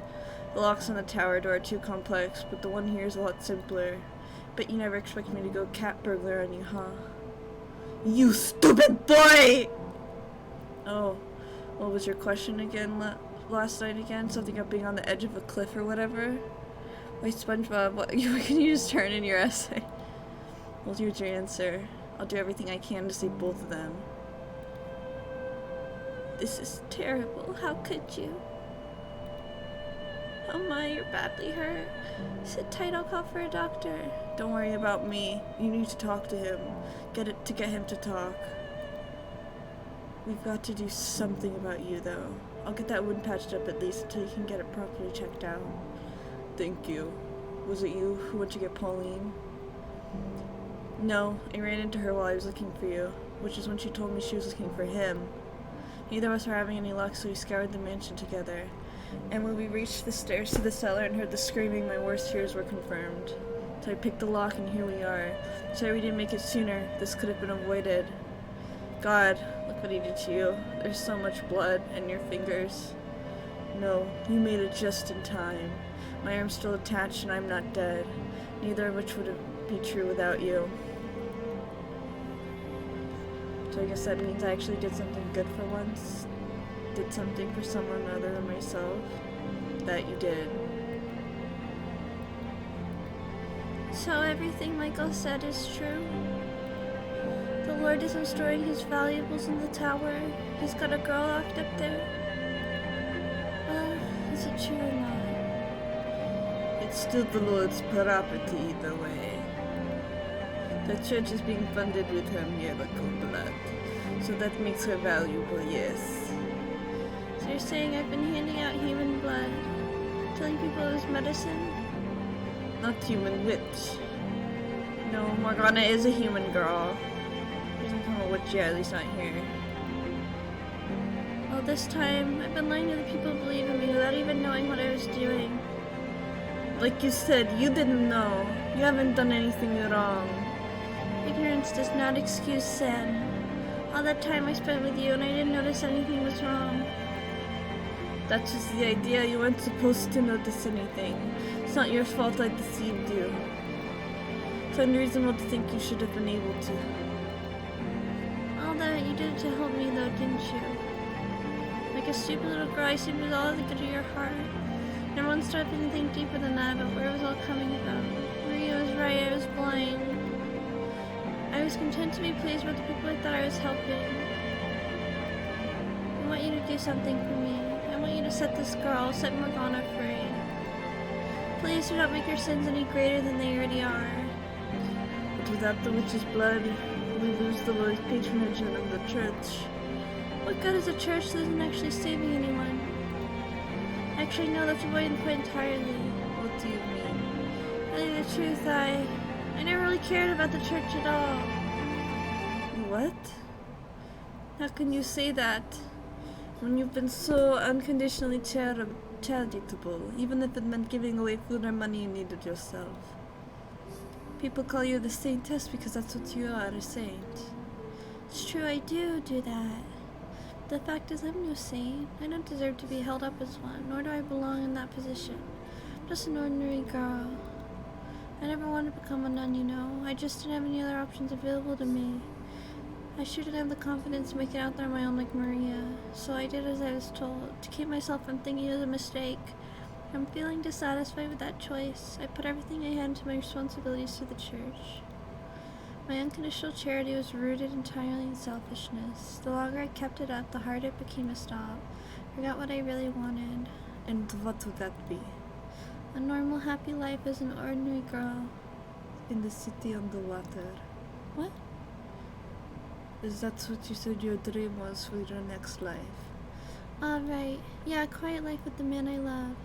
The locks on the tower door are too complex, but the one here is a lot simpler. Bet you never expected me to go cat burglar on you, huh? You stupid boy! Oh, what was your question again last night again? Something about being on the edge of a cliff or whatever? Wait, SpongeBob, what, can you just turn in your essay? Well, here's your answer. I'll do everything I can to save both of them. This is terrible. How could you? Oh my, you're badly hurt. Sit tight, I'll call for a doctor. Don't worry about me. You need to talk to him. Get him to talk. We've got to do something about you, though. I'll get that wound patched up at least until you can get it properly checked out. Thank you. Was it you who went to get Pauline? No, I ran into her while I was looking for you, which is when she told me she was looking for him. Neither of us were having any luck, so we scoured the mansion together. And when we reached the stairs to the cellar and heard the screaming, my worst fears were confirmed. So I picked the lock and here we are. Sorry we didn't make it sooner. This could have been avoided. God, look what he did to you. There's so much blood and your fingers. No, you made it just in time. My arm's still attached and I'm not dead. Neither of which would be true without you. So I guess that means I actually did something good for once. Did something for someone other than myself. That you did. So everything Michael said is true? The Lord isn't storing his valuables in the tower. He's got a girl locked up there. Well, is it true or not? It's still the Lord's property either way. The church is being funded with her miracle blood. So that makes her valuable, yes. So you're saying I've been handing out human blood, telling people it was medicine? Not human witch. No, Morgana is a human girl. She doesn't become a witch yet, at least not here. All this time, I've been lying to the people who believe in me without even knowing what I was doing. Like you said, you didn't know. You haven't done anything wrong. Ignorance does not excuse sin. All that time I spent with you and I didn't notice anything was wrong. That's just the idea. You weren't supposed to notice anything. It's not your fault I deceived you. It's unreasonable to think you should have been able to. All that, you did it to help me though, didn't you? Like a stupid little girl, I seemed with all the good of your heart. Never once tried anything deeper than that about where it was all coming from. Maria was right, I was blind. I was content to be pleased with the people I thought I was helping. I want you to do something for me. I want you to set this girl, set Morgana free. Please do not make your sins any greater than they already are. But without the witch's blood, we lose the Lord's patronage of the church. What good is a church that isn't actually saving anyone? Actually, no, that's avoiding the point entirely. What do you mean? To tell you the truth, I never really cared about the church at all. What? How can you say that? When you've been so unconditionally charitable, even if it meant giving away food or money you needed yourself. People call you the saintess because that's what you are, a saint. It's true, I do that. The fact is, I'm no saint. I don't deserve to be held up as one, nor do I belong in that position. I'm just an ordinary girl. I never wanted to become a nun, you know. I just didn't have any other options available to me. I sure didn't have the confidence to make it out there on my own like Maria, so I did as I was told, to keep myself from thinking it was a mistake. I'm feeling dissatisfied with that choice. I put everything I had into my responsibilities to the church. My unconditional charity was rooted entirely in selfishness. The longer I kept it up, the harder it became to stop. I forgot what I really wanted. And what would that be? A normal, happy life as an ordinary girl. In the city on the water. What? Is that what you said your dream was for your next life? Right. Yeah, a quiet life with the man I love.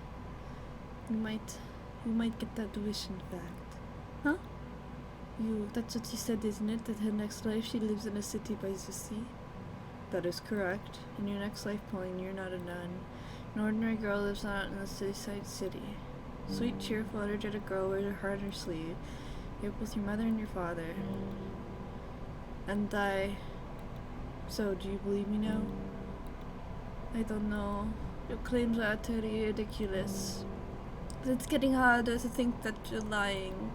You might get that wish in fact. Huh? That's what you said, isn't it? That her next life she lives in a city by the sea? That is correct. In your next life, Pauline, you're not a nun. An ordinary girl lives out in the seaside city. Sweet, cheerful, energetic girl wears her heart on her sleeve. You're both your mother and your father. And So, do you believe me now? I don't know. Your claims are utterly ridiculous. But it's getting harder to think that you're lying.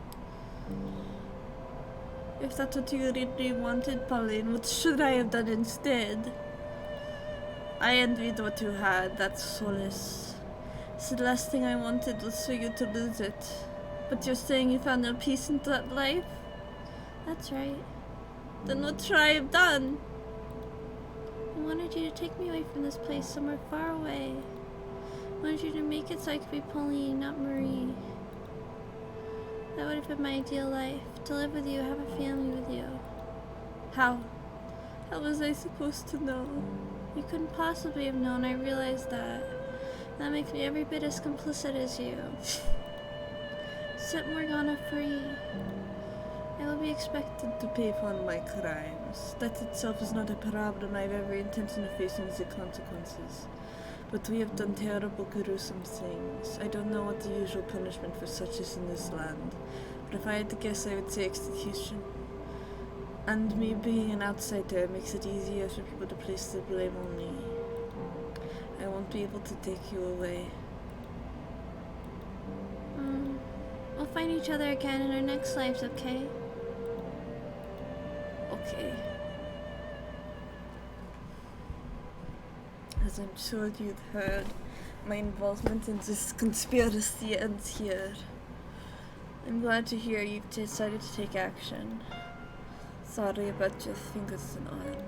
If that's what you really wanted, Pauline, what should I have done instead? I envied what you had, that's solace. So the last thing I wanted was for you to lose it. But you're saying you found no peace in that life? That's right. Then what should I have done? I wanted you to take me away from this place, somewhere far away. I wanted you to make it so I could be Pauline, not Marie. That would have been my ideal life. To live with you, have a family with you. How? How was I supposed to know? You couldn't possibly have known, I realized that. That makes me every bit as complicit as you. Set Morgana free. I will be expected to pay for my crimes. That itself is not a problem. I have every intention of facing the consequences. But we have done terrible, gruesome things. I don't know what the usual punishment for such is in this land. But if I had to guess, I would say execution. And me being an outsider makes it easier for people to place the blame on me. I won't be able to take you away. We'll find each other again in our next lives, okay? Okay. As I'm sure you'd heard, my involvement in this conspiracy ends here. I'm glad to hear you've decided to take action. Sorry about your fingers and arm.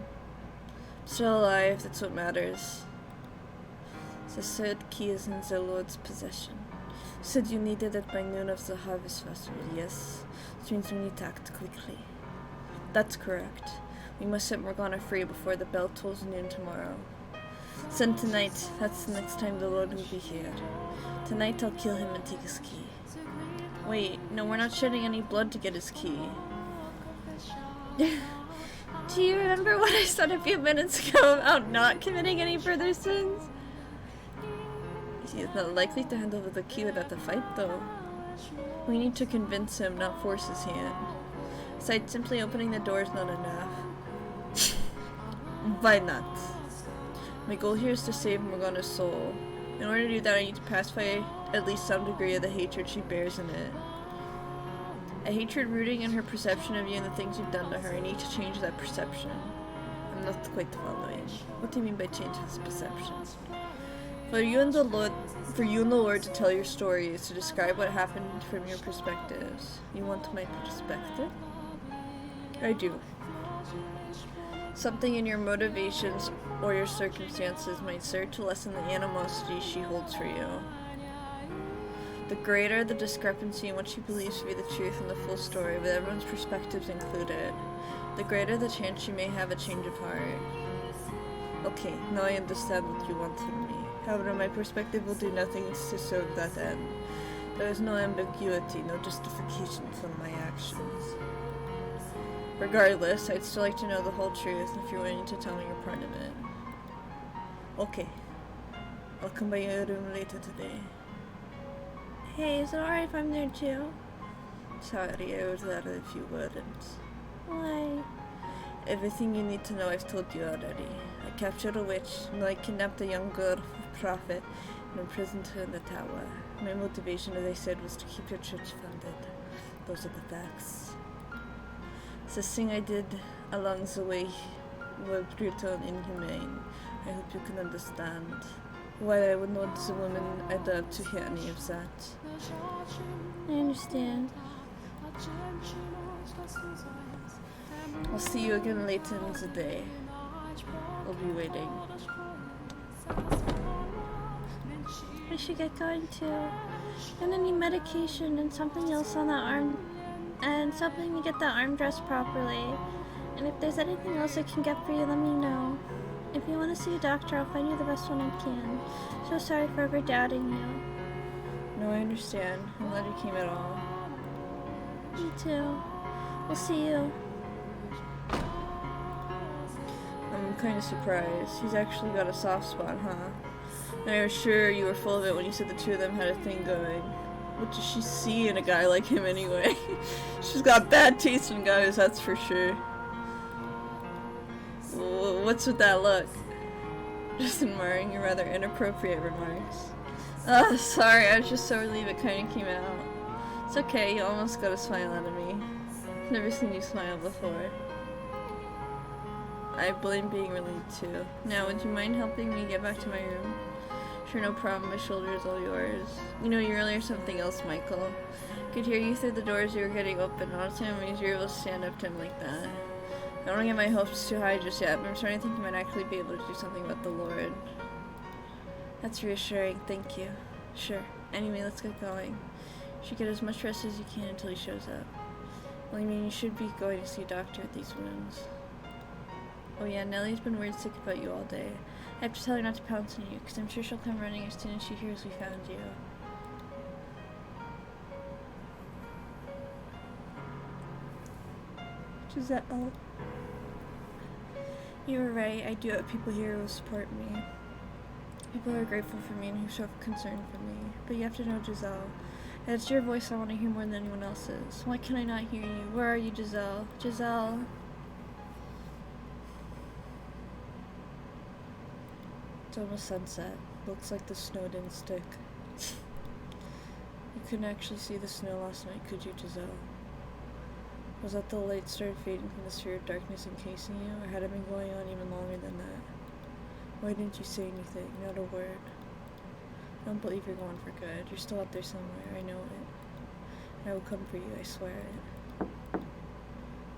Still alive, that's what matters. The third key is in the Lord's possession. You said you needed it by noon of the harvest festival, yes? Which means we need to act quickly. That's correct. We must set Morgana free before the bell tolls noon tomorrow. Send tonight. That's the next time the Lord will be here. Tonight I'll kill him and take his key. Wait, no, we're not shedding any blood to get his key. Do you remember what I said a few minutes ago about not committing any further sins? He is not likely to hand over the key without a fight, though. We need to convince him, not force his hand. Besides, simply opening the door is not enough. Why not? My goal here is to save Morgana's soul. In order to do that, I need to pacify at least some degree of the hatred she bears in it. A hatred rooting in her perception of you and the things you've done to her. I need to change that perception. I'm not quite following. What do you mean by change this perception? For you and the Lord to tell your story is to describe what happened from your perspectives. You want my perspective? I do. Something in your motivations or your circumstances might serve to lessen the animosity she holds for you. The greater the discrepancy in what she believes to be the truth and the full story, with everyone's perspectives included, the greater the chance she may have a change of heart. Okay, now I understand what you want from me. However, my perspective will do nothing to serve that end. There is no ambiguity, no justification for my actions. Regardless, I'd still like to know the whole truth if you're willing to tell me your part of it. Okay. I'll come by your room later today. Hey, is it alright if I'm there too? Sorry, I was there if you weren't. Why? Everything you need to know I've told you already. I captured a witch, and I kidnapped a young girl for profit and imprisoned her in the tower. My motivation, as I said, was to keep your church funded. Those are the facts. This thing I did along the way was brutal and inhumane. I hope you can understand. Why I would not the woman I love to hear any of that. I understand. I'll see you again later in the day. I'll be waiting. I should get going too. And I need medication and something else on that arm. And something to get that arm dressed properly. And if there's anything else I can get for you, let me know. If you want to see a doctor, I'll find you the best one I can. So sorry for ever doubting you. No, I understand. I'm glad you came at all. Me too. We'll see you. I'm kind of surprised. He's actually got a soft spot, huh? And I was sure you were full of it when you said the two of them had a thing going. What does she see in a guy like him anyway? She's got bad taste in guys, that's for sure. What's with that look? Just admiring your rather inappropriate remarks. Oh, sorry, I was just so relieved it kind of came out. It's okay, you almost got a smile out of me. I've never seen you smile before. I blame being relieved too. Now, would you mind helping me get back to my room? Sure, no problem, my shoulder is all yours. You know, you're earlier something else, Michael. Could hear you through the doors you were getting open. Honestly, I'm amazed you're able to stand up to him like that. I don't want to get my hopes too high just yet, but I'm starting to think you might actually be able to do something about the Lord. That's reassuring, thank you. Sure. Anyway, let's get going. You should get as much rest as you can until he shows up. Well, I mean, you should be going to see a doctor at these wounds. Oh yeah, Nellie's been worried sick about you all day. I have to tell her not to pounce on you, because I'm sure she'll come running as soon as she hears we found you. Giselle. You were right, I do have people here who will support me. People who are grateful for me and who show concern for me. But you have to know, Giselle. It's your voice I want to hear more than anyone else's. Why can I not hear you? Where are you, Giselle? Giselle. It's almost sunset. Looks like the snow didn't stick. You couldn't actually see the snow last night, could you, Giselle? Was that the light started fading from the sphere of darkness encasing you, or had it been going on even longer than that? Why didn't you say anything? Not a word. I don't believe you're going for good. You're still out there somewhere, I know it. I will come for you, I swear it.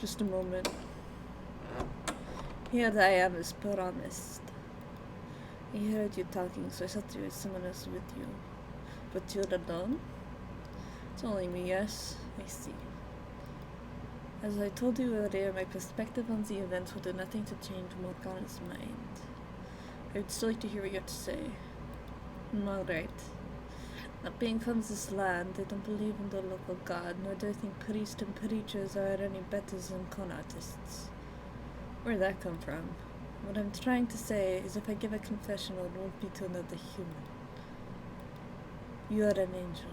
Just a moment. Here I am, as promised. I heard you talking, so I thought there was someone else with you. But you're alone? It's only me, yes? I see. As I told you earlier, my perspective on the events will do nothing to change Morgana's mind. I would still like to hear what you have to say. Alright. Not being from this land, I don't believe in the local god, nor do I think priests and preachers are any better than con artists. Where'd that come from? What I'm trying to say is if I give a confessional, it won't be to another human. You are an angel.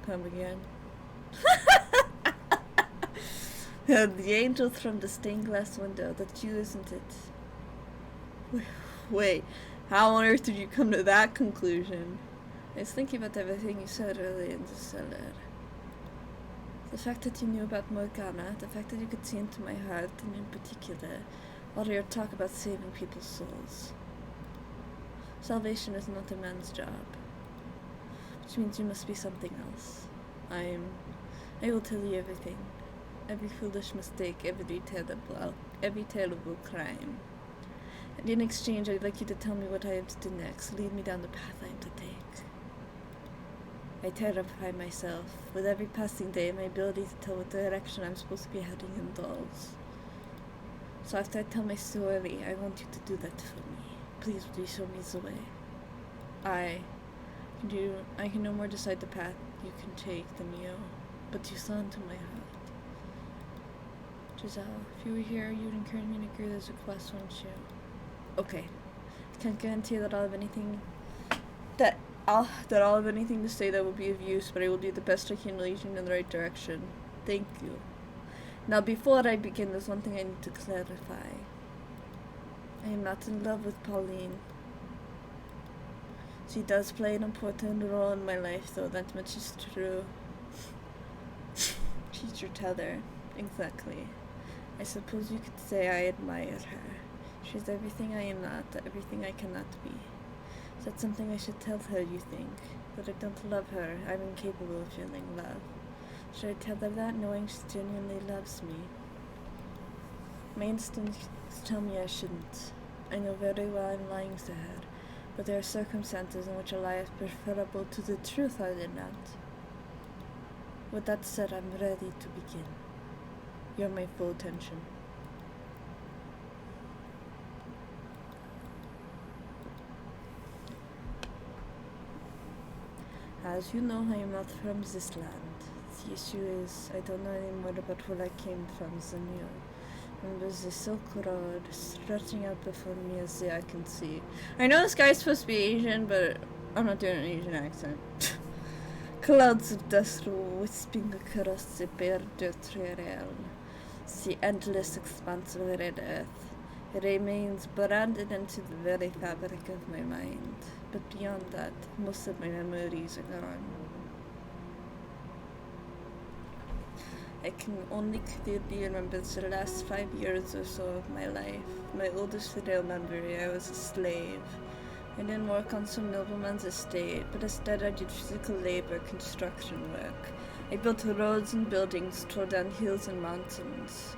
Come again. The angel from the stained glass window. That's you, isn't it? Wait, how on earth did you come to that conclusion? I was thinking about everything you said earlier in the cellar. The fact that you knew about Morgana, the fact that you could see into my heart, and in particular, all your talk about saving people's souls. Salvation is not a man's job, which means you must be something else. I will tell you everything. Every foolish mistake, every terrible crime. And in exchange, I'd like you to tell me what I am to do next, lead me down the path I am to take. I terrify myself. With every passing day, my ability to tell what direction I'm supposed to be heading indulges. So after I tell my story, I want you to do that for me. Please, will you show me the way? I can no more decide the path you can take than you, but you saw into my heart. Giselle, if you were here, you'd encourage me to agree to this request, wouldn't you? Okay. I can't guarantee that I'll have anything to say that will be of use, but I will do the best I can to lead you in the right direction. Thank you. Now, before I begin, there's one thing I need to clarify. I am not in love with Pauline. She does play an important role in my life, though, that much is true. She's your tether. Exactly. I suppose you could say I admire her. She's everything I am not, everything I cannot be. Is that something I should tell her, you think? That I don't love her, I'm incapable of feeling love. Should I tell her that, knowing she genuinely loves me? My instincts tell me I shouldn't. I know very well I'm lying to her, but there are circumstances in which a lie is preferable to the truth, are there not? With that said, I'm ready to begin. You have my full attention. As you know, I am not from this land. The issue is, I don't know any more about where I came from than you. And there's the Silk Road stretching out before me as the eye can see. I know this guy's supposed to be Asian, but I'm not doing an Asian accent. Clouds of dust wisping across the bare dirt trail. The endless expanse of red earth. It remains branded into the very fabric of my mind. But beyond that, most of my memories are gone. I can only clearly remember the last 5 years or so of my life. My oldest real memory, I was a slave. I didn't work on some nobleman's estate, but instead I did physical labor, construction work. I built roads and buildings, tore down hills and mountains.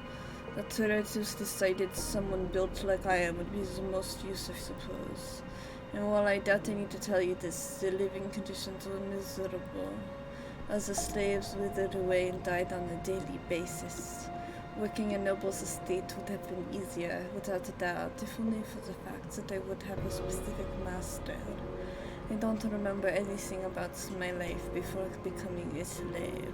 That's where I just decided someone built like I am would be the most use, I suppose. And while I doubt I need to tell you this, the living conditions were miserable. As the slaves withered away and died on a daily basis. Working a noble's estate would have been easier, without a doubt, if only for the fact that I would have a specific master. I don't remember anything about my life before becoming a slave.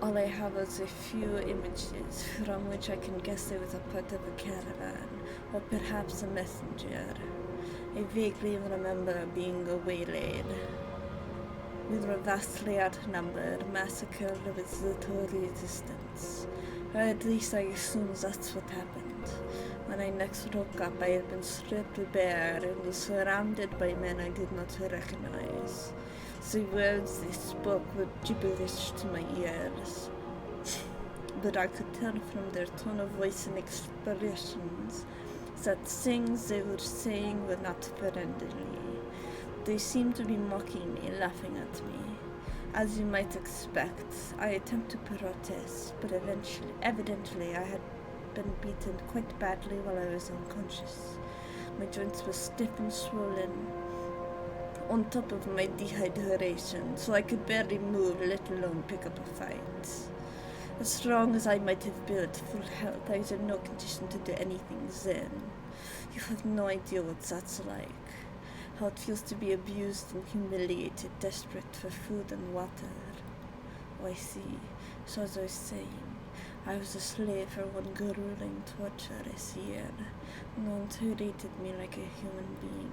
All I have is a few images from which I can guess I was a part of a caravan, or perhaps a messenger. I vaguely remember being waylaid. We were vastly outnumbered, massacred with little resistance. Or at least I assume that's what happened. When I next woke up, I had been stripped bare and was surrounded by men I did not recognize. The words they spoke were gibberish to my ears. But I could tell from their tone of voice and expressions that things they were saying were not friendly. They seemed to be mocking me, laughing at me. As you might expect, I attempted to protest, but evidently I had been beaten quite badly while I was unconscious. My joints were stiff and swollen, on top of my dehydration, so I could barely move, let alone pick up a fight. As strong as I might have been at full health, I was in no condition to do anything then. You have no idea what that's like. How it feels to be abused and humiliated, desperate for food and water. Oh, I see. So as I was saying, I was a slave for one grueling, torturous year. No one treated me like a human being.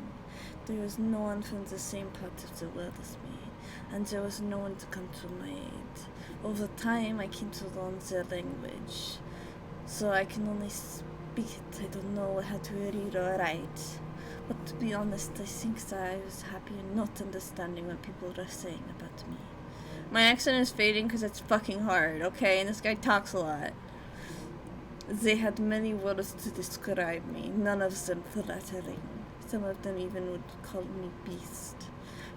There was no one from the same part of the world as me, and there was no one to come to my aid. Over time, I came to learn their language, so I can only speak it. I don't know how to read or write. But to be honest, I think that I was happy in not understanding what people were saying about me. My accent is fading because it's fucking hard, okay? And this guy talks a lot. They had many words to describe me, none of them flattering. Some of them even would call me beast.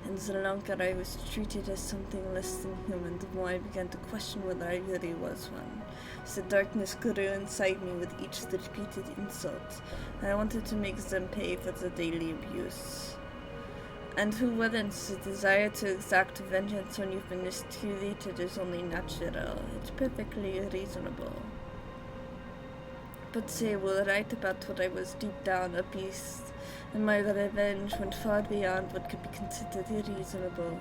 And the longer I was treated as something less than human, the more I began to question whether I really was one. The darkness grew inside me with each repeated insult, and I wanted to make them pay for the daily abuse. And who wouldn't? The desire to exact vengeance when you've been mistreated is only natural. It's perfectly reasonable. But they were right about what I was deep down, a beast, and my revenge went far beyond what could be considered reasonable.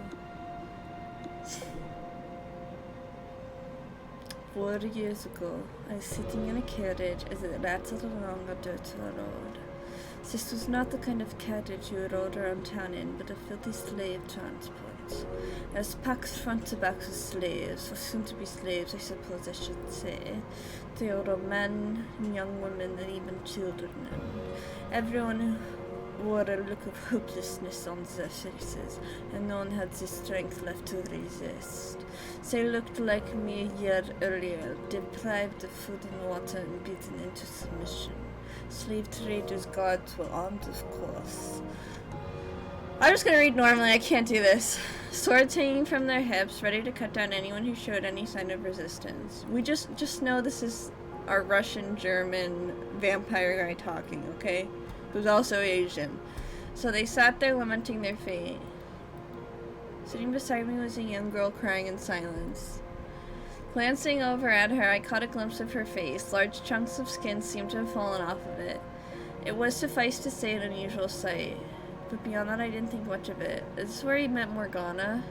4 years ago, I was sitting in a carriage as it rattled along a dirt road. This was not the kind of carriage you rode around town in, but a filthy slave transport. I was packed front to back with slaves, or soon-to-be slaves, I suppose I should say. There were men, and young women, and even children. Everyone wore a look of hopelessness on their faces, and no one had the strength left to resist. They looked like me a year earlier, deprived of food and water and beaten into submission. Slave traders' guards were armed, of course. I'm just gonna read normally, I can't do this. Swords hanging from their hips, ready to cut down anyone who showed any sign of resistance. We just know this is our Russian, German vampire guy talking, okay? Who's also Asian. So they sat there lamenting their fate. Sitting beside me was a young girl crying in silence. Glancing over at her, I caught a glimpse of her face. Large chunks of skin seemed to have fallen off of it. It was, suffice to say, an unusual sight. But beyond that, I didn't think much of it. Is this where he met Morgana?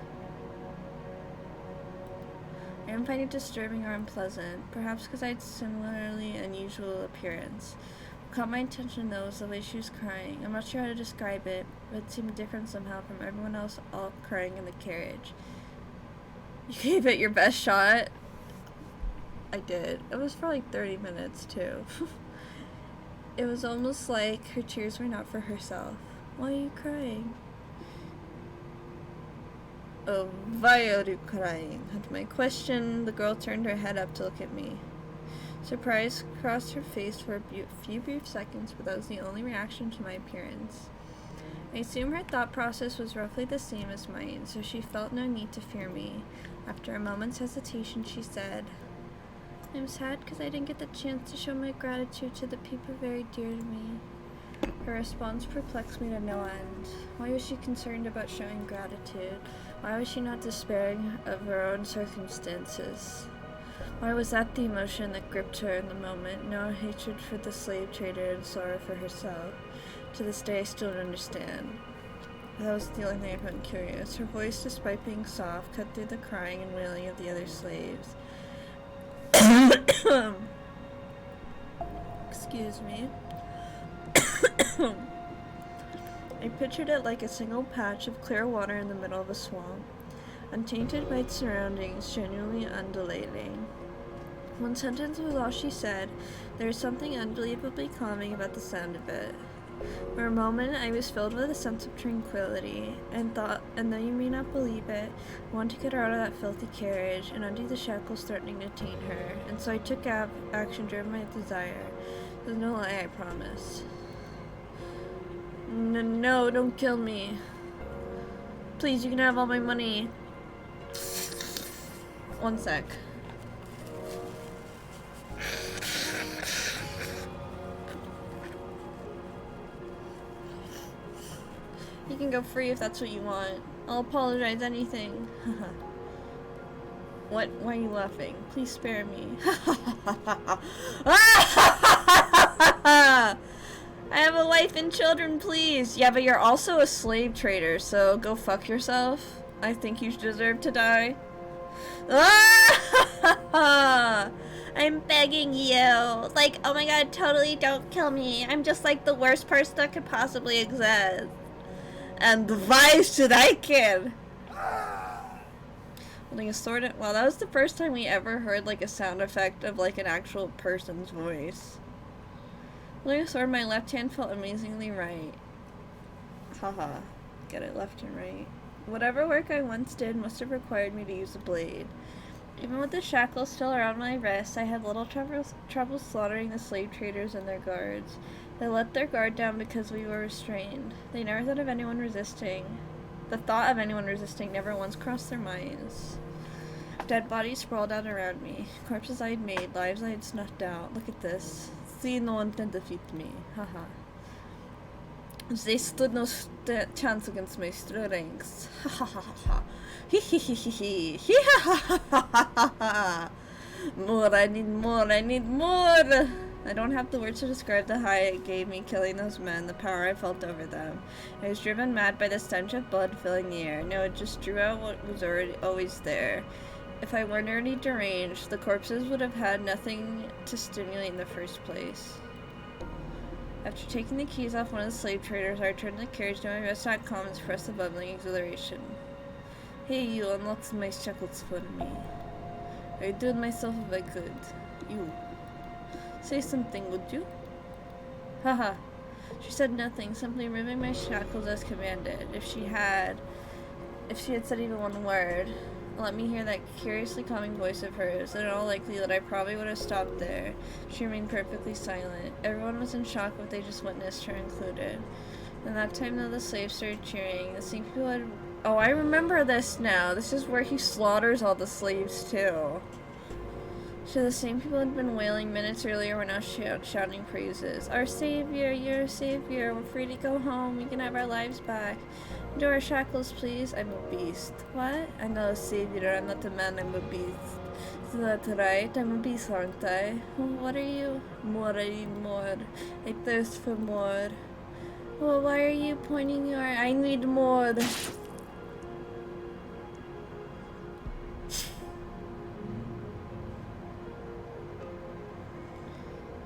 I didn't find it disturbing or unpleasant, perhaps because I had similarly unusual appearance. What caught my attention, though, was the way she was crying. I'm not sure how to describe it, but it seemed different somehow from everyone else all crying in the carriage. You gave it your best shot? I did. It was for like 30 minutes, too. It was almost like her tears were not for herself. Why are you crying? Oh, why are you crying? At my question, the girl turned her head up to look at me. Surprise crossed her face for a few brief seconds, but that was the only reaction to my appearance. I assume her thought process was roughly the same as mine, so she felt no need to fear me. After a moment's hesitation, she said, I'm sad because I didn't get the chance to show my gratitude to the people very dear to me. Her response perplexed me to no end. Why was she concerned about showing gratitude? Why was she not despairing of her own circumstances? Why was that the emotion that gripped her in the moment? No hatred for the slave trader and sorrow for herself. To this day, I still don't understand. That was the only thing I found curious. Her voice, despite being soft, cut through the crying and wailing of the other slaves. Excuse me. I pictured it like a single patch of clear water in the middle of a swamp, untainted by its surroundings, genuinely undulating. One sentence was all she said. There was something unbelievably calming about the sound of it. For a moment, I was filled with a sense of tranquility, and thought, and though you may not believe it, I wanted to get her out of that filthy carriage and undo the shackles threatening to detain her, and so I took action driven by desire. There's no lie, I promise. No, don't kill me. Please, you can have all my money. One sec. You can go free if that's what you want. I'll apologize anything. What? Why are you laughing? Please spare me. I have a wife and children, please. Yeah, but you're also a slave trader, so go fuck yourself. I think you deserve to die. I'm begging you. Like, oh my god, totally don't kill me. I'm just like the worst person that could possibly exist. And why should I care? Holding a sword. Well, that was the first time we ever heard like a sound effect of like an actual person's voice. Holding a sword, my left hand felt amazingly right. Haha. Get it, left and right. Whatever work I once did must have required me to use a blade. Even with the shackles still around my wrists, I had little trouble slaughtering the slave traders and their guards. They let their guard down because we were restrained. They never thought of anyone resisting. The thought of anyone resisting never once crossed their minds. Dead bodies sprawled out around me. Corpses I had made, lives I had snuffed out. Look at this. See, no one can defeat me. Haha. They stood no chance against my strength. Ha ha ha ha ha. Hee hee hee hee hee. Ha ha ha ha ha. More, I need more, I need more. I don't have the words to describe the high it gave me killing those men, the power I felt over them. I was driven mad by the stench of blood filling the air. No, it just drew out what was always there. If I weren't already deranged, the corpses would have had nothing to stimulate in the first place. After taking the keys off one of the slave traders, I returned to the carriage to my rest.com and pressed the bubbling exhilaration. Hey, you unlocked my shackles for me. I did myself if I could. You. Say something, would you? Haha. She said nothing, simply removing my shackles as commanded. If she had said even one word, let me hear that curiously calming voice of hers, then in all likelihood I probably would have stopped there. She remained perfectly silent. Everyone was in shock what they just witnessed, her included. And that time though, the slaves started cheering. The same people had... Oh, I remember this now. This is where he slaughters all the slaves too. So the same people had been wailing minutes earlier were now shouting praises. Our savior, you're a savior. We're free to go home. We can have our lives back. Do our shackles, please. I'm a beast. What? I'm not a savior. I'm not a man. I'm a beast. Is that right? I'm a beast, aren't I? Well, what are you? More. I need more. I thirst for more. Well, why are you pointing your... I need more.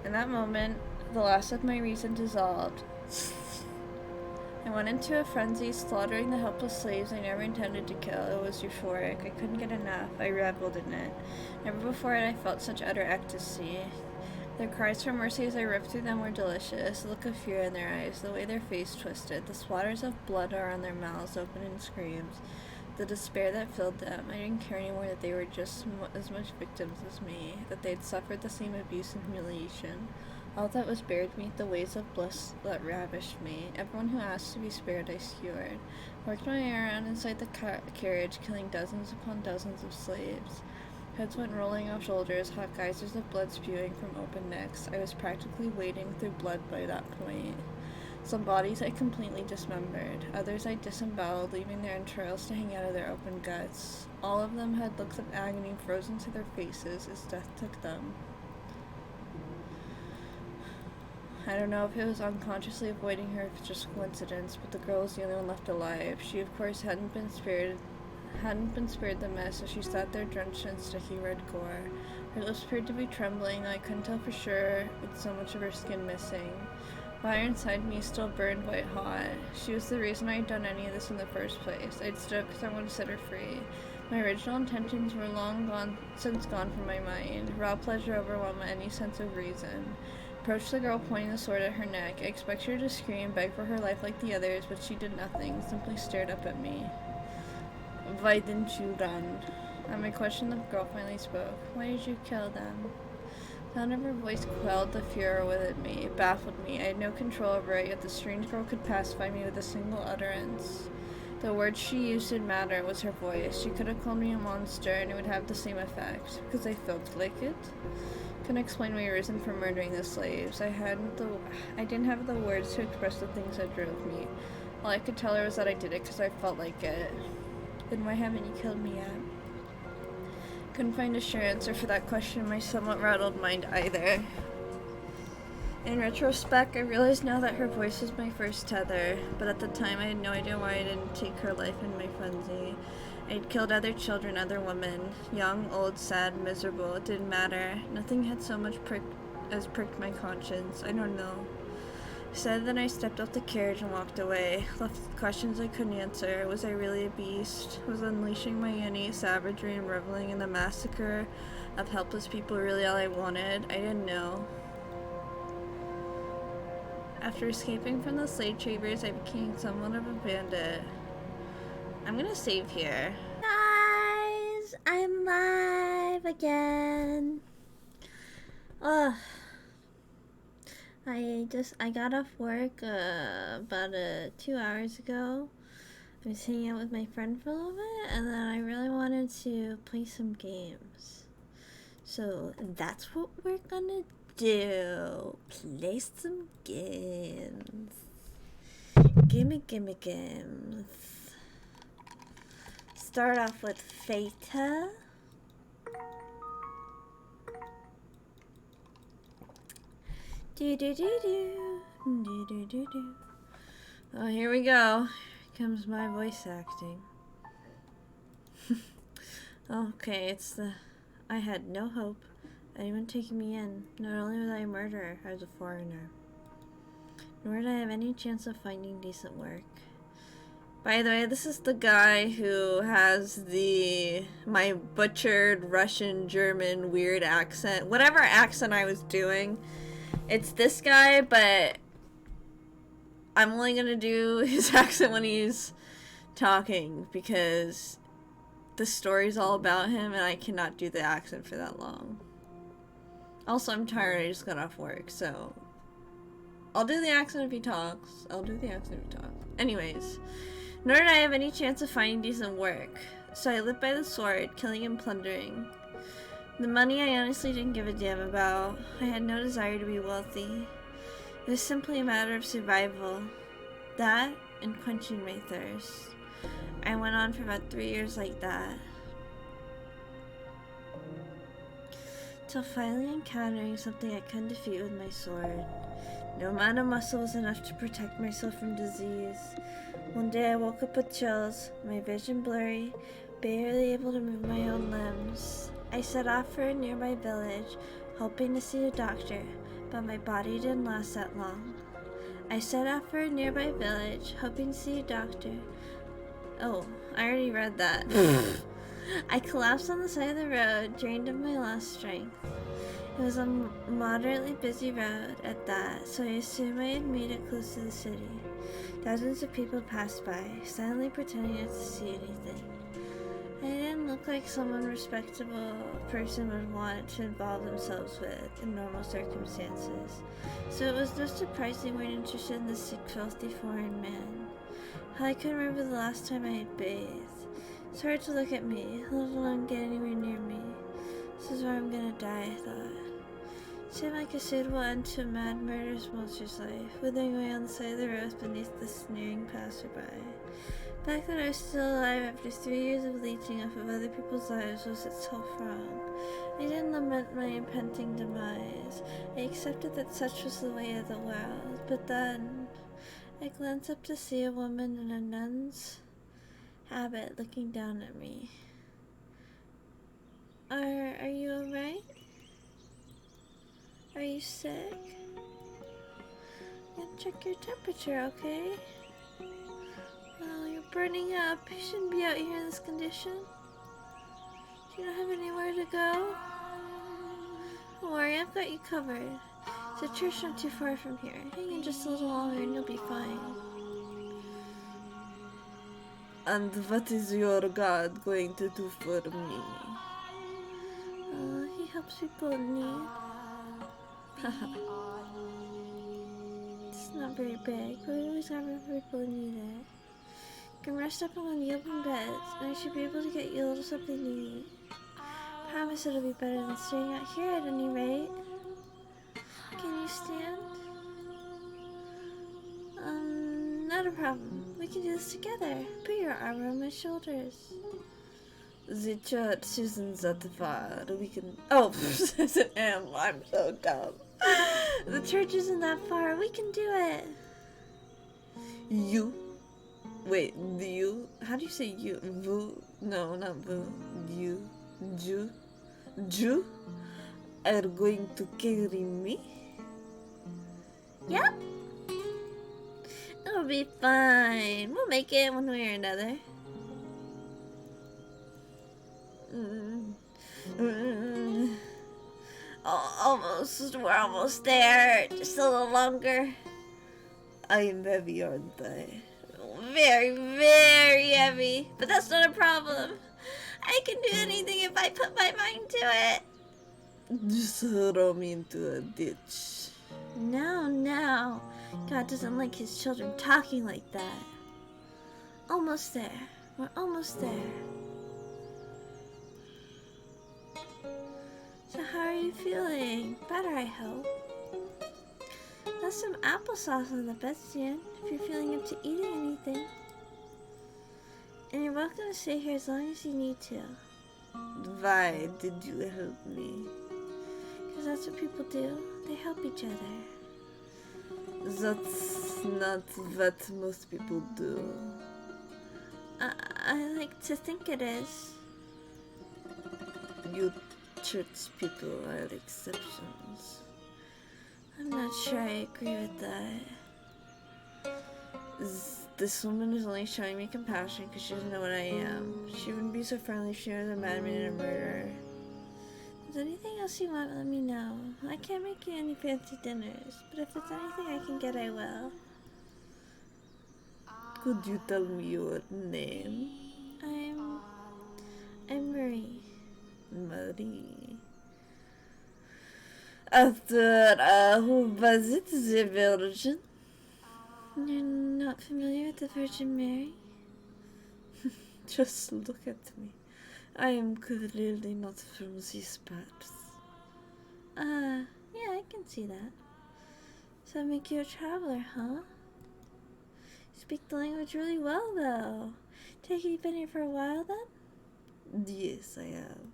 In that moment, the last of my reason dissolved. I went into a frenzy, slaughtering the helpless slaves I never intended to kill. It was euphoric. I couldn't get enough. I reveled in it. Never before had I felt such utter ecstasy. Their cries for mercy as I ripped through them were delicious. The look of fear in their eyes, the way their face twisted, the splatters of blood around their mouths open in screams, the despair that filled them. I didn't care anymore that they were just as much victims as me, that they had suffered the same abuse and humiliation. All that was buried beneath the waves of bliss that ravished me. Everyone who asked to be spared, I skewered. Worked my way around inside the carriage, killing dozens upon dozens of slaves. Heads went rolling off shoulders, hot geysers of blood spewing from open necks. I was practically wading through blood by that point. Some bodies I completely dismembered. Others I disemboweled, leaving their entrails to hang out of their open guts. All of them had looks of agony frozen to their faces as death took them. I don't know if it was unconsciously avoiding her or if it's just coincidence, but the girl was the only one left alive. She, of course, hadn't been spared the mess, so she sat there drenched in sticky red gore. Her lips appeared to be trembling, though I couldn't tell for sure with so much of her skin missing. Fire inside me still burned white hot. She was the reason I had done any of this in the first place. I'd stood up because I wanted to set her free. My original intentions were since gone from my mind. Raw pleasure overwhelmed any sense of reason. Approached the girl, pointing the sword at her neck. I expected her to scream, beg for her life like the others, but she did nothing, simply stared up at me. Why didn't you run? At my question, the girl finally spoke. Why did you kill them? The sound of her voice quelled the furor within me. It baffled me. I had no control over it, yet the strange girl could pacify me with a single utterance. The words she used didn't matter, it was her voice. She could have called me a monster, and it would have the same effect. Because I felt like it. Couldn't explain my reason for murdering the slaves. I didn't have the words to express the things that drove me. All I could tell her was that I did it because I felt like it. Then why haven't you killed me yet? Couldn't find a sure answer for that question in my somewhat rattled mind either. In retrospect, I realize now that her voice was my first tether, but at the time I had no idea why I didn't take her life in my frenzy. I'd killed other children, other women, young, old, sad, miserable. It didn't matter. Nothing had so much pricked my conscience. I don't know. Said then I stepped off the carriage and walked away, left with questions I couldn't answer. Was I really a beast? Was unleashing my innate savagery and reveling in the massacre of helpless people really all I wanted? I didn't know. After escaping from the slave traders, I became somewhat of a bandit. I'm gonna save here. Guys, I'm live again. Ugh. I got off work about 2 hours ago. I was hanging out with my friend for a little bit, and then I really wanted to play some games. So that's what we're gonna do. Play some games. Gimme games. Start off with Fata. Oh, here we go. Here comes my voice acting. Okay, it's the... I had no hope. Anyone taking me in. Not only was I a murderer, I was a foreigner. Nor did I have any chance of finding decent work. By the way, this is the guy who has my butchered Russian, German, weird accent. Whatever accent I was doing, it's this guy, but I'm only gonna do his accent when he's talking because the story's all about him and I cannot do the accent for that long. Also, I'm tired. I just got off work, so I'll do the accent if he talks. Anyways, nor did I have any chance of finding decent work, so I lived by the sword, killing and plundering. The money I honestly didn't give a damn about. I had no desire to be wealthy. It was simply a matter of survival. That and quenching my thirst. I went on for about 3 years like that. Till finally encountering something I couldn't defeat with my sword. No amount of muscle was enough to protect myself from disease. One day I woke up with chills, my vision blurry, barely able to move my own limbs. I set off for a nearby village, hoping to see a doctor, but my body didn't last that long. I set off for a nearby village, hoping to see a doctor. Oh, I already read that. I collapsed on the side of the road, drained of my last strength. It was a moderately busy road at that, so I assumed I had made it close to the city. Dozens of people passed by, silently pretending not to see anything. I didn't look like someone a respectable person would want to involve themselves with in normal circumstances, so it was no surprise they weren't interested in this sick, filthy foreign man. I couldn't remember the last time I had bathed. It's hard to look at me, let alone get anywhere near me. This is where I'm gonna die, I thought. It seemed like a suitable end to a mad, murderous monster's life, withering away on the side of the road beneath the sneering passerby. The fact that I was still alive after 3 years of leeching off of other people's lives was itself wrong. I didn't lament my impending demise. I accepted that such was the way of the world. But then, I glanced up to see a woman in a nun's habit looking down at me. Are you alright? Are you sick? I'm gonna check your temperature, okay? Oh, you're burning up. You shouldn't be out here in this condition. Do you not have anywhere to go? Don't worry, I've got you covered. There's a church not too far from here. Hang in just a little longer and you'll be fine. And what is your God going to do for me? He helps people in need. Haha. It's not very big, but we always have people in need there. You can rest up on the open beds, and I should be able to get you a little something to eat. Promise it'll be better than staying out here at any rate. Can you stand? Not a problem. We can do this together. Put your arm around my shoulders. The church isn't that far. We can. Oh, I'm so dumb. The church isn't that far. We can do it. You? Wait, you? How do you say you? Vous? No, not vous. You? Ju? Ju? Are going to carry me? Yep. It'll be fine. We'll make it one way or another. Almost. We're almost there. Just a little longer. I am heavy, aren't I? Very, very heavy. But that's not a problem. I can do anything if I put my mind to it. Just throw me into a ditch. No. God doesn't like his children talking like that. Almost there. We're almost there. So how are you feeling? Better, I hope. There's some applesauce on the bedstand if you're feeling up to eating anything. And you're welcome to stay here as long as you need to. Why did you help me? Because that's what people do. They help each other. That's not what most people do. I like to think it is. You church people are exceptions. I'm not sure I agree with that. This woman is only showing me compassion because she doesn't know what I am. She wouldn't be so friendly if she was a madman and a murderer. If there's anything else you want, let me know. I can't make you any fancy dinners, but if it's anything I can get, I will. Could you tell me your name? I'm Marie. Marie. After who was it, the Virgin? You're not familiar with the Virgin Mary? Just look at me. I am clearly not from these parts. Yeah, I can see that. So make you a traveler, huh? You speak the language really well, though. Take it you've been here for a while, then? Yes, I have.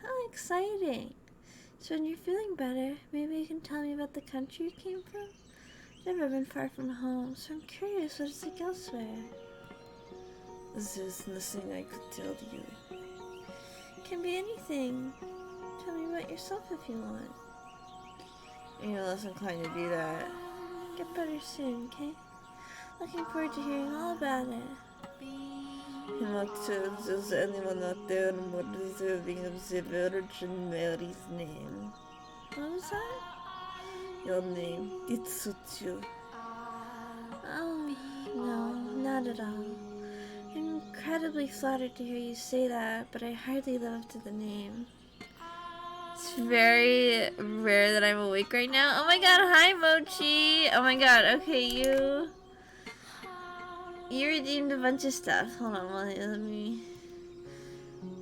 How exciting. So when you're feeling better, maybe you can tell me about the country you came from? I've never been far from home, so I'm curious what it's like elsewhere. There's nothing I could tell you. It can be anything. Tell me about yourself if you want. You're less inclined to do that. Get better soon, okay? Looking forward to hearing all about it. I'm not sure there's anyone out there more deserving of the Virgin Mary's name. What was that? Your name. It suits you. Oh, no, not at all. I'm incredibly flattered to hear you say that, but I hardly live up to the name. It's very rare that I'm awake right now. Oh my god, hi Mochi! Oh my god, okay, you redeemed a bunch of stuff. Hold on,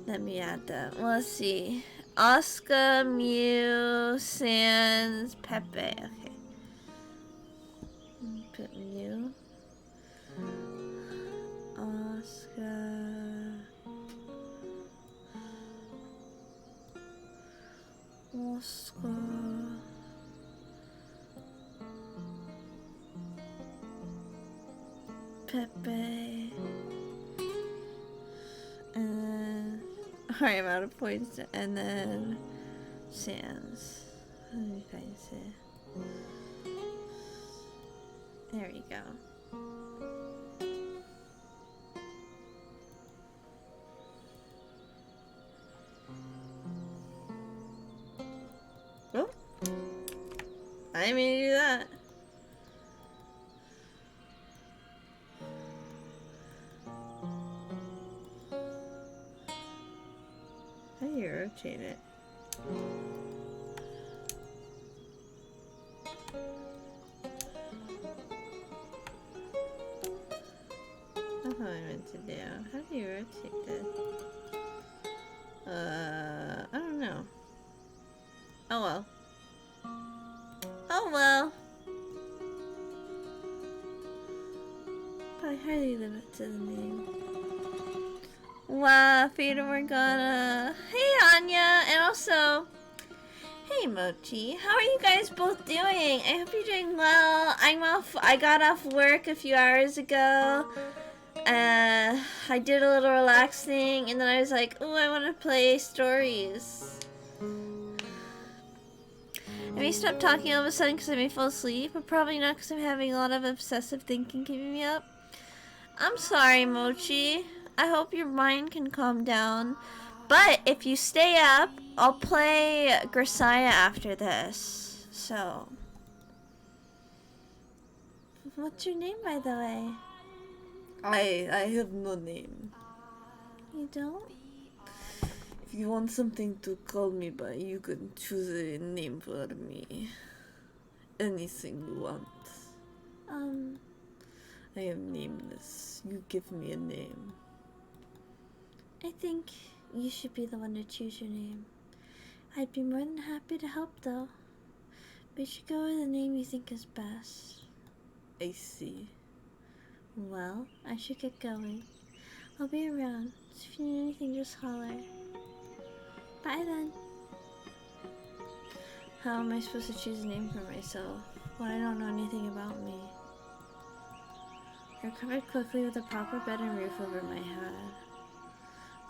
let me add that. Well, let's see. Oscar, Mew, Sans, Pepe. Okay. Put Mew. Oscar. Pepe. And then... Alright, I'm out of points. And then... Sans. Let me find it. There we go. Oh! I didn't mean to do that. How do you rotate it? That's what I meant to do. How do you rotate this? I don't know. Oh well. Oh well. But I hardly live up to the name. Wow. Fata Morgana. Hey, Anya. And also, hey, Mochi. How are you guys both doing? I hope you're doing well. I got off work a few hours ago. I did a little relaxing, and then I was like, oh, I want to play stories. I may stop talking all of a sudden because I may fall asleep, but probably not because I'm having a lot of obsessive thinking keeping me up. I'm sorry, Mochi. I hope your mind can calm down. But if you stay up, I'll play Grisaya after this. So, what's your name, by the way? I have no name. You don't? If you want something to call me by, you can choose a name for me. Anything you want. I am nameless. You give me a name. I think you should be the one to choose your name. I'd be more than happy to help, though. But you should go with the name you think is best. I see. Well, I should get going. I'll be around, so if you need anything, just holler. Bye then. How am I supposed to choose a name for myself when I don't know anything about me? I recovered quickly with a proper bed and roof over my head.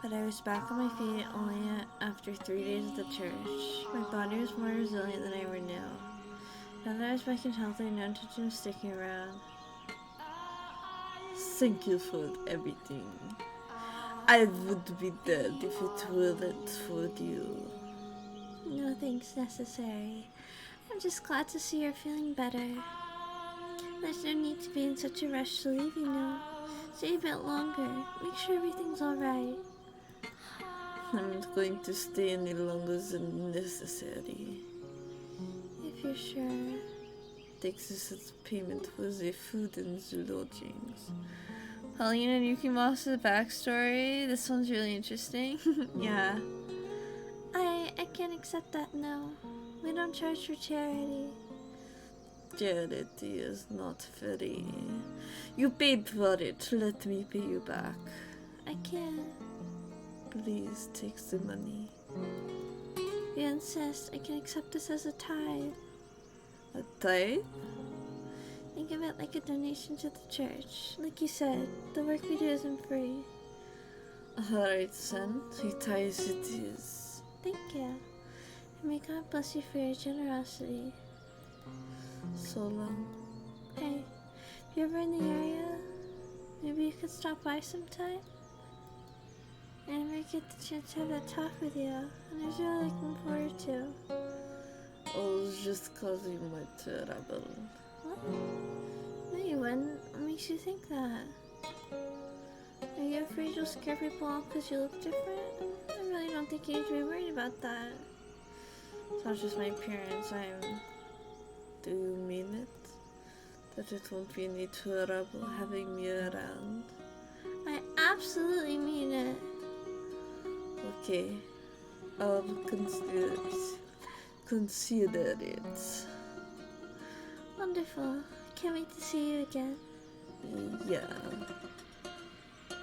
But I was back on my feet only after 3 days at the church. My body was more resilient than I ever knew. Now that I was back and healthy, no intention of sticking around. Thank you for everything. I would be dead if it weren't for you. No thanks necessary. I'm just glad to see you're feeling better. There's no need to be in such a rush to leave, you know. Stay a bit longer. Make sure everything's alright. I'm not going to stay any longer than necessary. If you're sure. This is payment for the food and the lodgings. Pauline and Yukimasa's backstory. This one's really interesting. Yeah. I can't accept that, no. We don't charge for charity. Charity is not free. You paid for it. Let me pay you back. I can't. Please take the money. If you insist, I can accept this as a tithe. A tithe? Think of it like a donation to the church. Like you said, the work we do isn't free. Alright, son. A tithe it is. Thank you. And may God bless you for your generosity. So long. Hey, if you're ever in the area, maybe you could stop by sometime? I never get the chance to have that talk with you, and I was really looking forward to. Oh, it's just causing my trouble. What? No, you wouldn't. What makes you think that? Are you afraid you'll scare people off because you look different? I really don't think you need to be worried about that. It's not just my appearance, Do you mean it? That it won't be any trouble having me around? I absolutely mean it. Okay. I'll consider it. Wonderful. Can't wait to see you again. Yeah.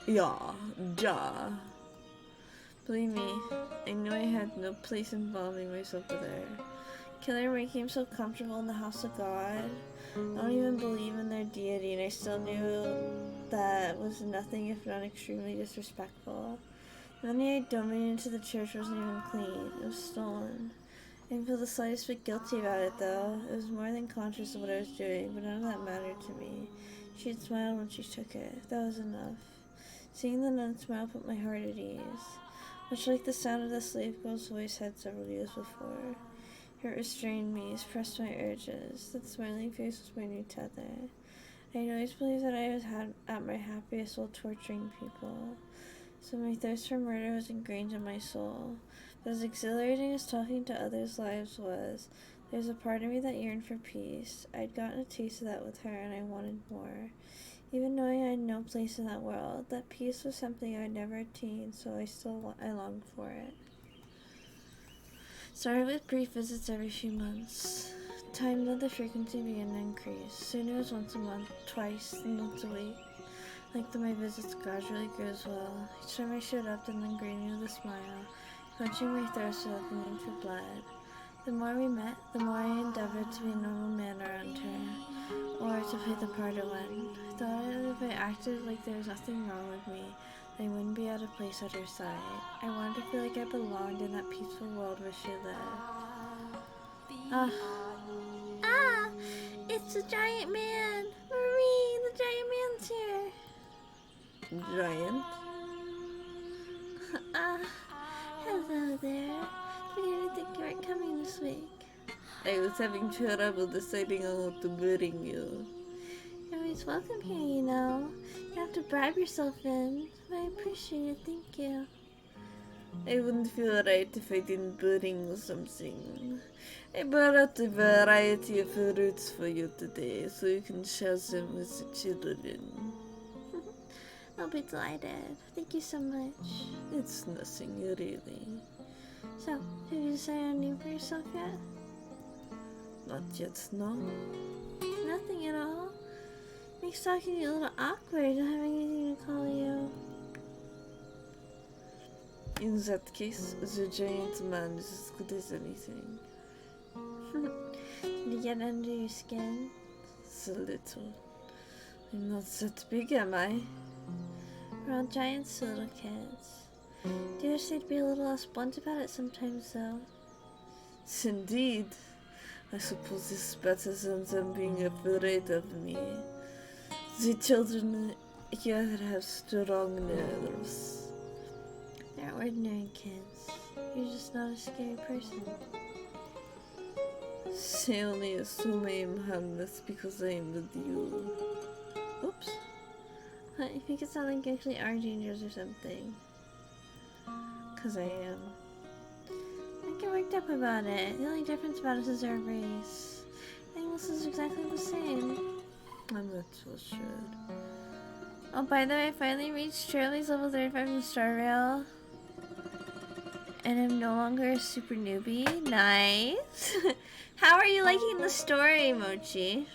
Ja. Believe me, I knew I had no place involving myself with her. Killer became so comfortable in the house of God. I don't even believe in their deity, and I still knew that was nothing if not extremely disrespectful. The money I donated into the church wasn't even clean. It was stolen. I didn't feel the slightest bit guilty about it, though. I was more than conscious of what I was doing, but none of that mattered to me. She had smiled when she took it. That was enough. Seeing the nun smile put my heart at ease. Much like the sound of the slave girl's voice had several years before. It restrained me, suppressed my urges. That smiling face was my new tether. I had always believed that I was at my happiest while torturing people. So my thirst for murder was ingrained in my soul. But as exhilarating as talking to others' lives was, there was a part of me that yearned for peace. I'd gotten a taste of that with her, and I wanted more. Even knowing I had no place in that world, that peace was something I'd never attained, so I longed for it. Started with brief visits every few months. Time led the frequency began to increase. Soon it was once a month, twice, and once a week. like that my visits gradually grew as well. Each time I showed up, and then greeting with a smile, quenching my thirst without the need for blood. The more we met, the more I endeavored to be a normal man around her, or to play the part of one. I thought that if I acted like there was nothing wrong with me, I wouldn't be out of place at her side. I wanted to feel like I belonged in that peaceful world where she lived. Ah! It's the giant man! Marie, the giant man's here! Giant? Hello there. I didn't think you weren't coming this week. I was having trouble deciding on what to bring you. You're always welcome here, you know. You have to bribe yourself in. But I appreciate it, thank you. I wouldn't feel right if I didn't bring something. I brought out a variety of fruits for you today, so you can share them with the children. I'll be delighted. Thank you so much. It's nothing, really. So, have you decided on a name for yourself yet? Not yet, no. Nothing at all? Makes talking a little awkward not having anything to call you. In that case, the giant man is as good as anything. Did you get under your skin? It's a little. I'm not that big, am I? We're all giants to little kids. Do you wish they'd be a little less blunt about it sometimes, though? Indeed. I suppose it's better than them being afraid of me. The children here have strong nerves. They're ordinary kids. You're just not a scary person. They only assume I am harmless because I am with you. Oops. I think it sounds like you actually are dangerous or something. 'Cause I am. Don't get worked up about it. The only difference about us is our race. Everything else is exactly the same. I'm not so sure. Oh, by the way, I finally reached Shirley's level 35 in Star Rail. And I'm no longer a super newbie. Nice. How are you liking the story, Mochi?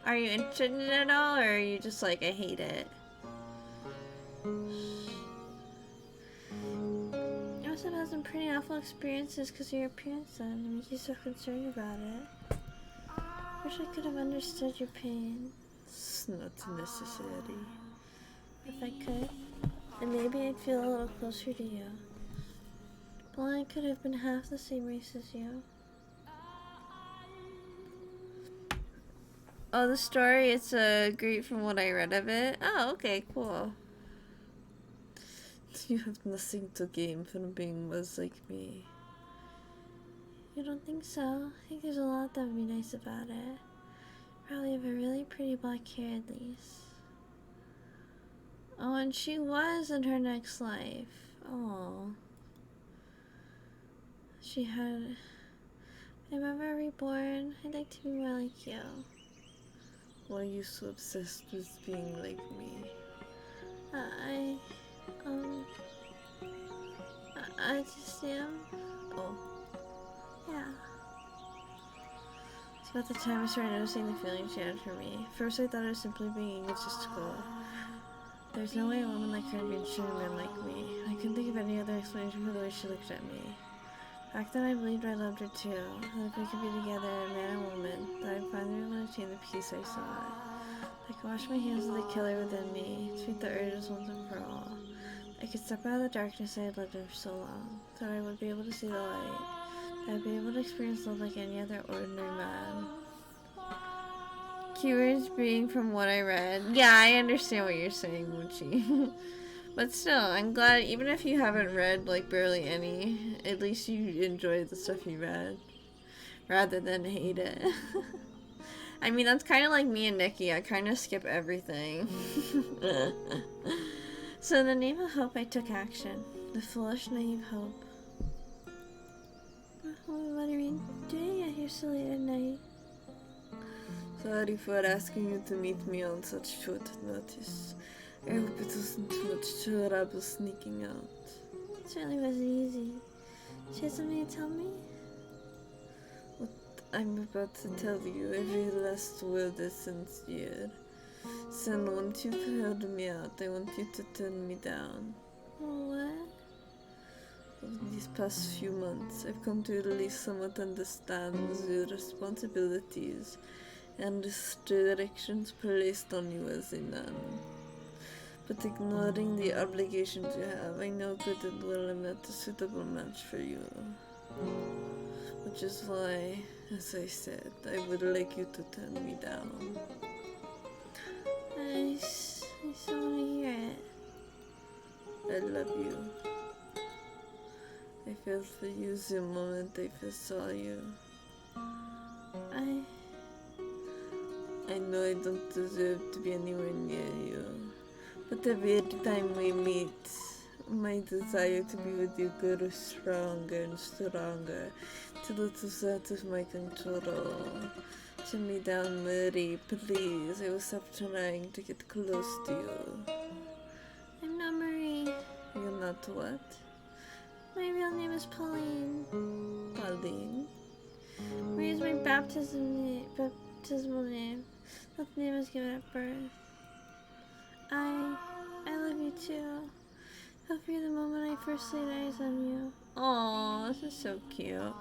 Are you interested in it at all, or are you just like, I hate it? You must have had some pretty awful experiences because of your appearance then, to make you so concerned about it. Wish I could have understood your pain. It's not necessary. If I could, then maybe I'd feel a little closer to you. Well, I could have been half the same race as you. Oh, the story, it's great from what I read of it. Oh, okay, cool. You have nothing to gain from being was like me. You don't think so? I think there's a lot that would be nice about it. Probably have a really pretty black hair at least. Oh, and she was in her next life. Oh. She had... If I'm ever reborn, I'd like to be more like you. Why are you so obsessed with being like me? I just am. Oh, Yeah. It's about the time I started noticing the feelings she had for me. First I thought it was simply being egotistical. There's no way a woman like her would be interested in a man like me. I couldn't think of any other explanation for the way she looked at me. Back then I believed I loved her too, that if we could be together, a man and woman, that I'd finally be able to attain the peace I sought. I could wash my hands of the killer within me, defeat the urges once and for all. I could step out of the darkness I had lived in for so long, that I would be able to see the light. I'd be able to experience love like any other ordinary man. Keywords being from what I read. Yeah, I understand what you're saying, Mochi. But still, I'm glad, even if you haven't read, like, barely any, at least you enjoy the stuff you read, rather than hate it. I mean, that's kind of like me and Nikki. I kind of skip everything. So in the name of hope, I took action. The foolish, naive hope. What do you mean? Doing it here so late at night? sorry for asking you to meet me on such short notice. I hope it wasn't too much trouble sneaking out. It certainly wasn't easy. She had something to tell me? What I'm about to tell you, every last word is sincere. Sen, once you've heard me out, I want you to turn me down. What? Over these past few months, I've come to at least somewhat understand the responsibilities and restrictions placed on you as a nun. But ignoring the obligations you have, I know good and well I'm not a suitable match for you. Which is why, as I said, I would like you to turn me down. I still want to hear it. I love you. I felt for you the moment I first saw you. I know I don't deserve to be anywhere near you, but every time we meet, my desire to be with you grows stronger and stronger till it is out of my control. Turn me down, Mary, please. I will stop trying to get close to you. I'm not Marie. You're not what? My real name is Pauline. Pauline? Marie is my baptismal name. That name was given at birth. I love you too. Felt for you the moment I first laid eyes on you. Aw, this is so cute.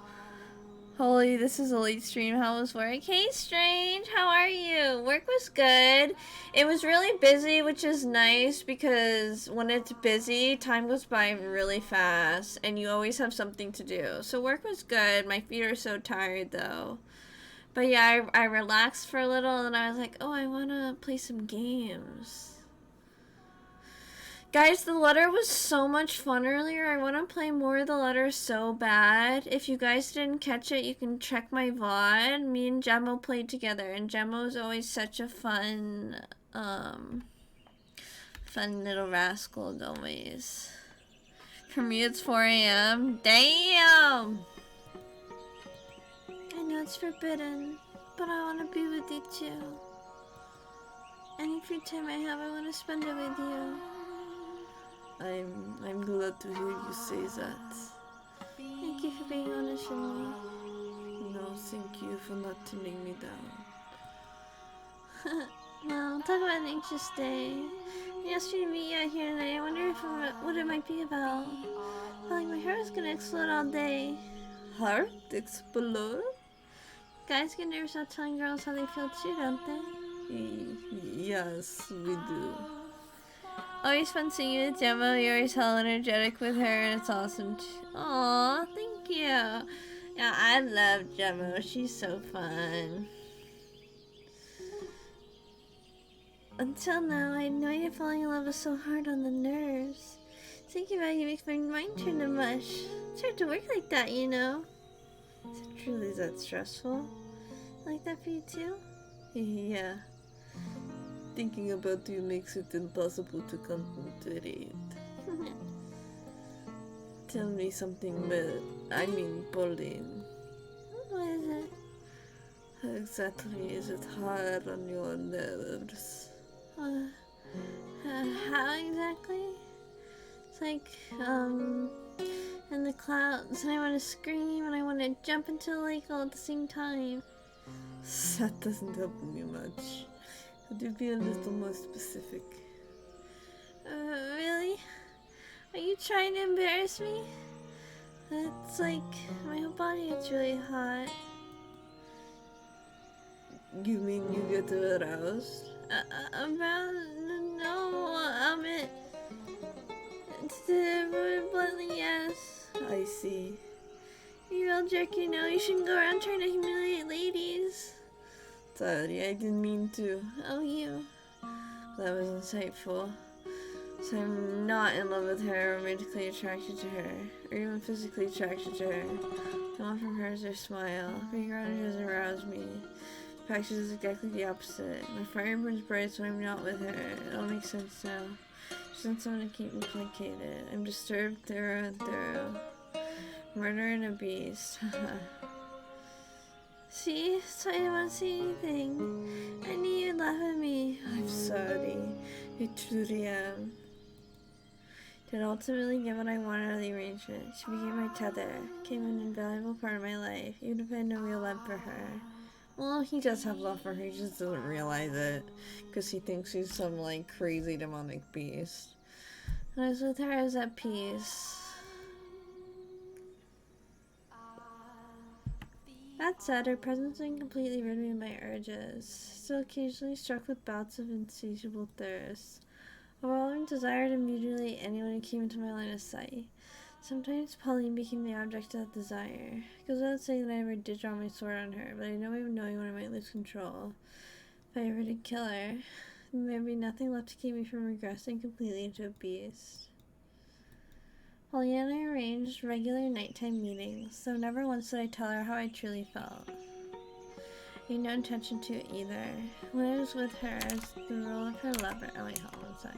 Holy, this is a late stream. How was work? Hey, Strange, how are you? Work was good. It was really busy, which is nice because when it's busy, time goes by really fast and you always have something to do. So work was good. My feet are so tired though. But yeah, I relaxed for a little and I was like, oh, I want to play some games. Guys, the letter was so much fun earlier. I want to play more of the letter so bad. If you guys didn't catch it, you can check my VOD. Me and Gemmo played together, and Gemmo is always such a fun little rascal always. For me, it's 4 a.m. Damn! I know it's forbidden, but I want to be with you too. Any free time I have, I want to spend it with you. I'm glad to hear you say that. Thank you for being honest with me. No, thank you for not turning me down. Well, talk about an anxious day. I asked you to meet you out here tonight. I wonder what it might be about. I felt like my heart was gonna explode all day. Heart explode? Guys get nervous about telling girls how they feel too, don't they? Yes, we do. Always fun seeing you with Gemma. You're always hell energetic with her, and it's awesome. Aw, thank you. Yeah, I love Gemma. She's so fun. Until now, I had no idea falling in love was so hard on the nerves. Thinking about you makes my mind turn to mush. It's hard to work like that, you know. Is it truly that stressful? Like that for you too? Yeah. Thinking about you makes it impossible to concentrate. Tell me something, Pauline. What is it? How exactly is it hard on your nerves? How exactly? It's like, in the clouds, and I want to scream, and I want to jump into the lake all at the same time. That doesn't help me much. Could you be a little more specific? Really? Are you trying to embarrass me? It's like, my whole body gets really hot. You mean you get aroused? Bluntly, yes. I see. You real jerk, you know. You shouldn't go around trying to humiliate ladies. Sorry, I didn't mean to. Oh, you. That was insightful. So I'm not in love with her, romantically attracted to her, or even physically attracted to her. I want from her is her smile. Being around her doesn't arouse me. In fact, she does exactly the opposite. My fire burns bright when I'm not with her. It all makes sense now. She wants someone to keep me placated. I'm disturbed thorough and thorough. Murder and a beast. See? So I didn't want to say anything. I knew you'd laugh at me. I'm sorry. I truly am. Did ultimately get what I wanted out of the arrangement. She became my tether. Became an invaluable part of my life, even if I had no real love for her. Well, he does have love for her, he just doesn't realize it. Because he thinks she's some, like, crazy demonic beast. When I was with her, I was at peace. That said, her presence didn't completely rid me of my urges. Still occasionally struck with bouts of insatiable thirst. A overwhelming desire to mutilate anyone who came into my line of sight. Sometimes Pauline became the object of that desire. It goes without saying that I never did draw my sword on her, but I know even knowing when I might lose control. If I ever did kill her, then there'd be nothing left to keep me from regressing completely into a beast. Pauline and I arranged regular nighttime meetings, though never once did I tell her how I truly felt. I had no intention to either. When I was with her, I was the role of her lover. Oh wait, hold on one sec.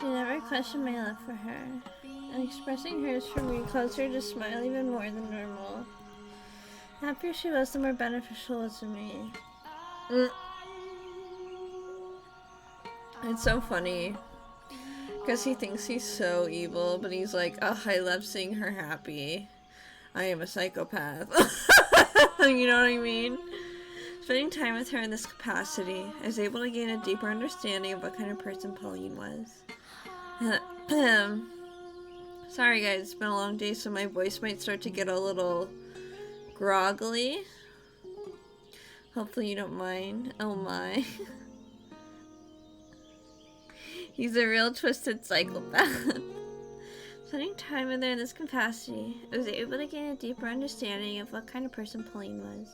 She never questioned my love for her, and expressing hers for me caused her to smile even more than normal. The happier she was, the more beneficial it was to me. It's so funny. Because he thinks he's so evil, but he's like, oh, I love seeing her happy. I am a psychopath. You know what I mean? Spending time with her in this capacity, I was able to gain a deeper understanding of what kind of person Pauline was. Sorry guys, it's been a long day, so my voice might start to get a little groggly. Hopefully you don't mind. Oh my. He's a real twisted psychopath. Spending time with her in this capacity, I was able to gain a deeper understanding of what kind of person Pauline was.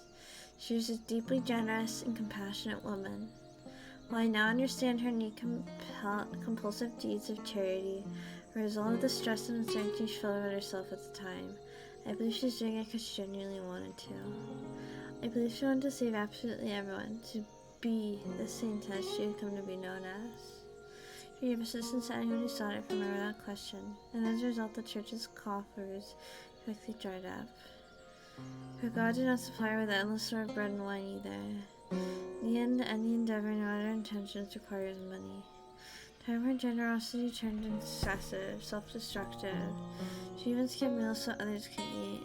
She was a deeply generous and compassionate woman. While I now understand her neat, compulsive deeds of charity, a result of the stress and uncertainty she felt about herself at the time, I believe she was doing it because she genuinely wanted to. I believe she wanted to save absolutely everyone, to be the saint as she had come to be known as. She gave assistance to anyone who sought it from her without question, and as a result the church's coffers quickly dried up. But God did not supply her with an endless store of bread and wine either. In the end, any endeavor, no matter intentions, requires money. Time her generosity turned excessive, self-destructive. She even skipped meals so others could eat.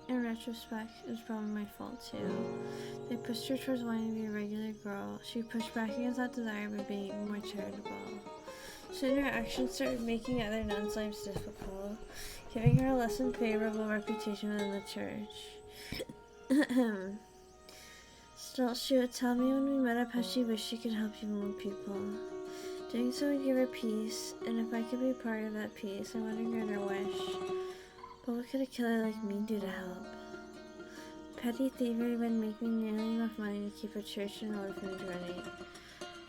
In retrospect, it was probably my fault too. They pushed her towards wanting to be a regular girl. She pushed back against that desire by being even more charitable. Soon her actions started making other nuns' lives difficult, giving her a less than favorable reputation within the church. Still, she would tell me when we met up how she wished she could help even more people. Doing so would give her peace, and if I could be part of that peace, I wanted to grant her wish. But what could a killer like me do to help? Petty thievery would make me nearly enough money to keep a church and orphanage running,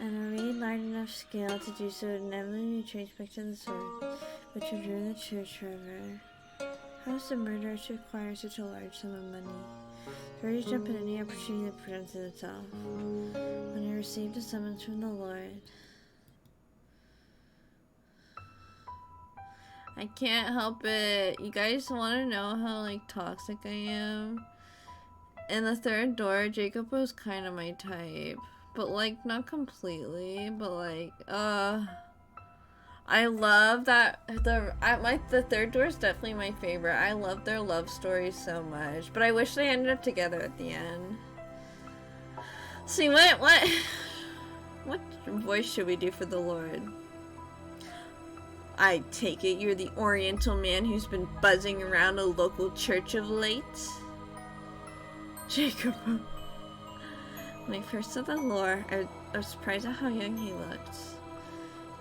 and a raid large enough scale to do so would inevitably be traced back to the sword, which would ruin the church forever. How is the murderer to acquire such a large sum of money? Ready to jump at any opportunity that presented itself. When I received a summons from the Lord, I can't help it. You guys want to know how, like, toxic I am? In the third door, Jacob was kind of my type. But, like, not completely. But, like, I love that. The third door is definitely my favorite. I love their love story so much. But I wish they ended up together at the end. See, what voice should we do for the Lord? I take it you're the Oriental man who's been buzzing around a local church of late? Jacob. When I first saw the Lord, I was surprised at how young he looked.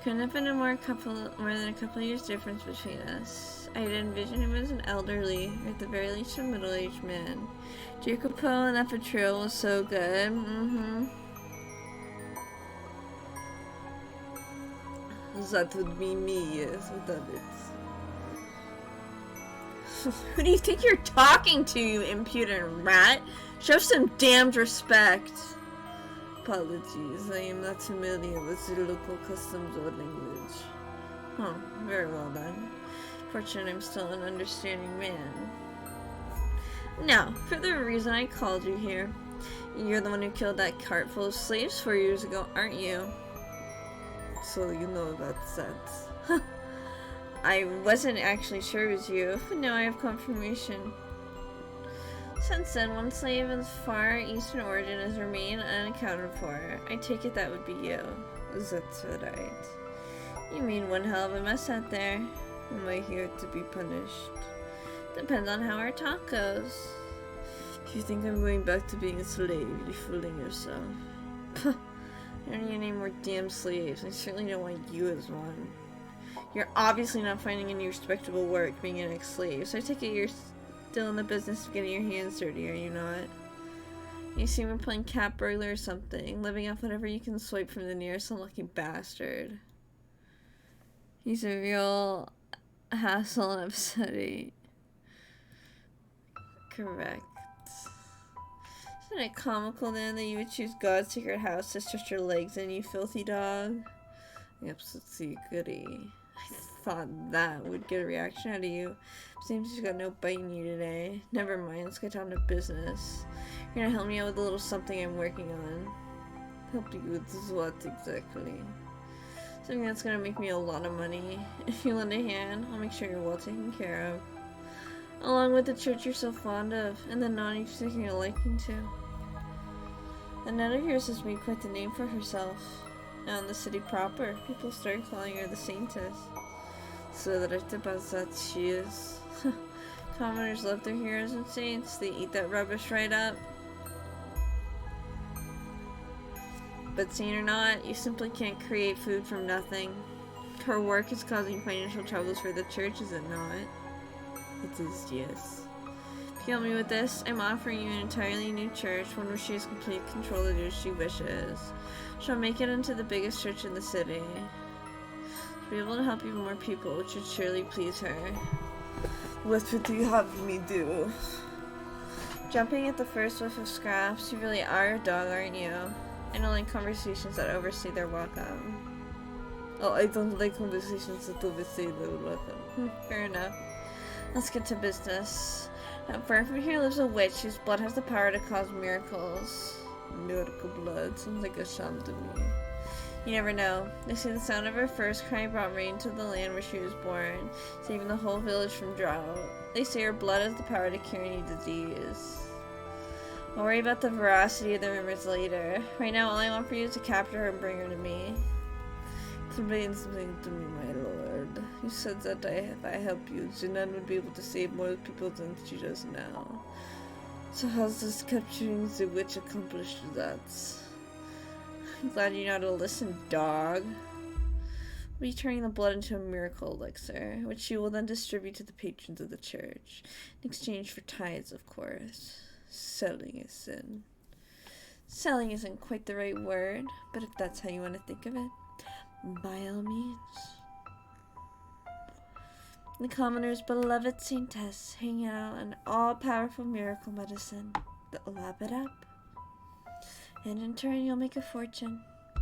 Couldn't have been more than a couple of years difference between us. I had envisioned him as an elderly, or at the very least a middle-aged man. Jacob Poe and that portrayal was so good. That would be me, yes, without it. Who do you think you're talking to, you impudent rat? Show some damned respect. Apologies, I am not familiar with the local customs or language. Huh, very well then. Fortunately, I'm still an understanding man. Now, for the reason I called you here. You're the one who killed that cart full of slaves 4 years ago, aren't you? So you know about that. I wasn't actually sure it was you, but now I have confirmation. Since then, one slave of Far Eastern origin has remained unaccounted for. I take it that would be you. That's right. You mean one hell of a mess out there. Am I here to be punished? Depends on how our talk goes. If you think I'm going back to being a slave, you're fooling yourself. I don't need any more damn slaves. I certainly don't want you as one. You're obviously not finding any respectable work being an ex-slave, so I take it you're still in the business of getting your hands dirty, are you not? You seem to be playing cat burglar or something, living off whatever you can swipe from the nearest unlucky bastard. He's a real hassle and upsetting. Correct. Isn't it comical then that you would choose God's secret house to stretch your legs in, you filthy dog? Absolutely goody. I thought that would get a reaction out of you. Seems you've got no bite in you today. Never mind, let's get down to business. You're gonna help me out with a little something I'm working on. Help you with what exactly? Something that's gonna make me a lot of money. If you lend a hand, I'll make sure you're well taken care of. Along with the church you're so fond of, and the nun you're taking a liking to. The nun of yours has made quite the name for herself. Now in the city proper, people started calling her the Saintess. So right about that she is. Commoners love their heroes and saints. They eat that rubbish right up. But saint or not, you simply can't create food from nothing. Her work is causing financial troubles for the church, is it not? It is, yes. If you help me with this, I'm offering you an entirely new church, one where she has complete control to do as she wishes. She'll make it into the biggest church in the city. She'll be able to help even more people, which would surely please her. What would you have me do? Jumping at the first whiff of scraps, you really are a dog, aren't you? I don't like conversations that overstay their welcome. Oh, I don't like conversations that overstay their welcome. Fair enough. Let's get to business. Not far from here lives a witch whose blood has the power to cause miracles. Miracle blood sounds like a sham to me. You never know. They say the sound of her first cry brought rain to the land where she was born, saving the whole village from drought. They say her blood has the power to cure any disease. I'll worry about the veracity of the rumors later. Right now, all I want for you is to capture her and bring her to me. Explain something to me, my lord. You said that if I help you, Jinan would be able to save more people than she does now. So how's this capturing the witch accomplish that? I'm glad you know how to listen, dog. We'll be turning the blood into a miracle elixir, which she will then distribute to the patrons of the church, in exchange for tithes, of course. Selling is sin. Selling isn't quite the right word, but if that's how you want to think of it, by all means. The commoner's beloved saintess hanging out an all-powerful miracle medicine that will lap it up. And in turn, you'll make a fortune.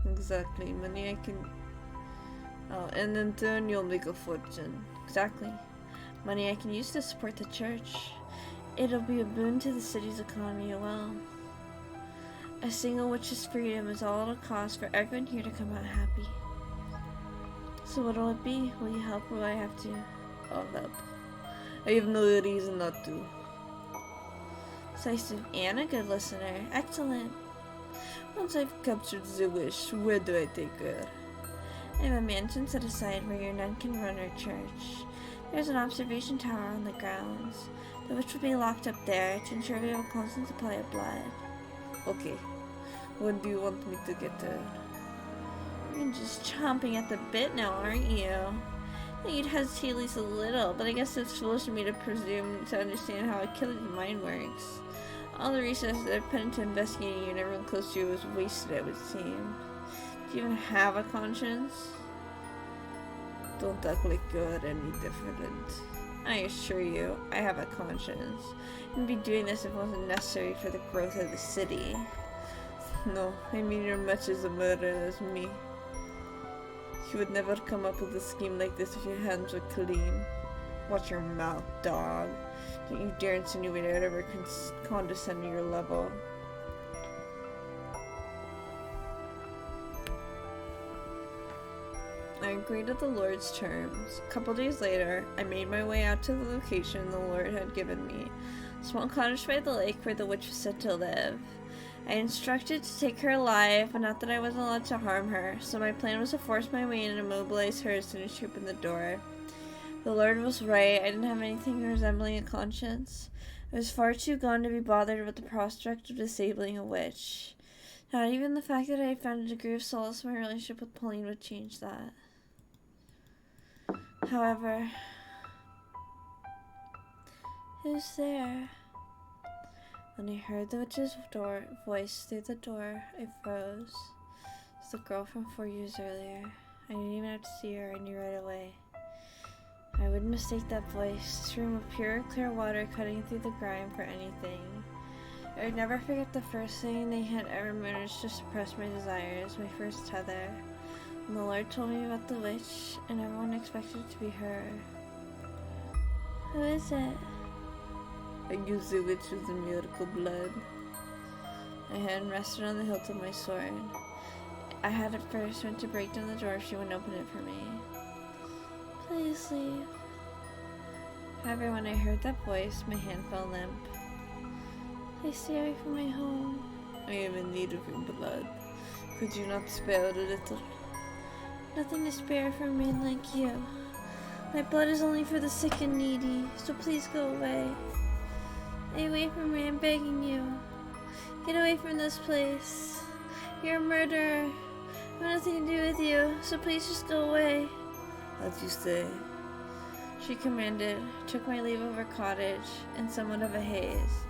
Exactly. Money I can... Oh, and in turn, you'll make a fortune. Exactly. Money I can use to support the church. It'll be a boon to the city's economy as well. A single witch's freedom is all it'll cost for everyone here to come out happy. So what'll it be? Will you help or will I have to? I'll help. I have no reason not to. Decisive and a good listener. Excellent. Once I've captured the wish, where do I take her? I have a mansion set aside where your nun can run her church. There's an observation tower on the grounds. The witch will be locked up there to ensure we have a constant supply of blood. Okay. When do you want me to get her? You're just chomping at the bit now, aren't you? I think you'd hesitate at least a little, but I guess it's foolish of me to presume to understand how a killer's mind works. All the research that I've put into investigating you and everyone close to you was wasted, it would seem. Do you even have a conscience? Don't act like you're any different. I assure you, I have a conscience. I wouldn't be doing this if it wasn't necessary for the growth of the city. No, I mean you're much as a murderer as me. You would never come up with a scheme like this if your hands were clean. Watch your mouth, dog. Don't you dare insinuate I'd ever condescend to your level. I agreed to the Lord's terms. A couple days later, I made my way out to the location the Lord had given me, a small cottage by the lake where the witch was said to live. I instructed to take her alive, but not that I wasn't allowed to harm her, so my plan was to force my way in and immobilize her as soon as she opened the door. The Lord was right. I didn't have anything resembling a conscience. I was far too gone to be bothered with the prospect of disabling a witch. Not even the fact that I had found a degree of solace in my relationship with Pauline would change that. However, who's there? When I heard the witch's voice through the door, I froze. It's the girl from 4 years earlier. I didn't even have to see her, I knew right away. I would mistake that voice, a stream of pure, clear water cutting through the grime, for anything. I would never forget the first thing they had ever managed to suppress my desires, my first tether. And the Lord told me about the witch, and everyone expected it to be her. Who is it? I used the witch with the miracle blood. My hand rested on the hilt of my sword. I had at first meant to break down the door if she wouldn't open it for me. Please leave. However, when I heard that voice, my hand fell limp. Please stay away from my home. I am in need of your blood. Could you not spare a little? Nothing to spare for a man like you. My blood is only for the sick and needy, so please go away. Stay away from me, I'm begging you. Get away from this place. You're a murderer. I have nothing to do with you, so please just go away. As you say. She commanded, took my leave of her cottage, in somewhat of a haze.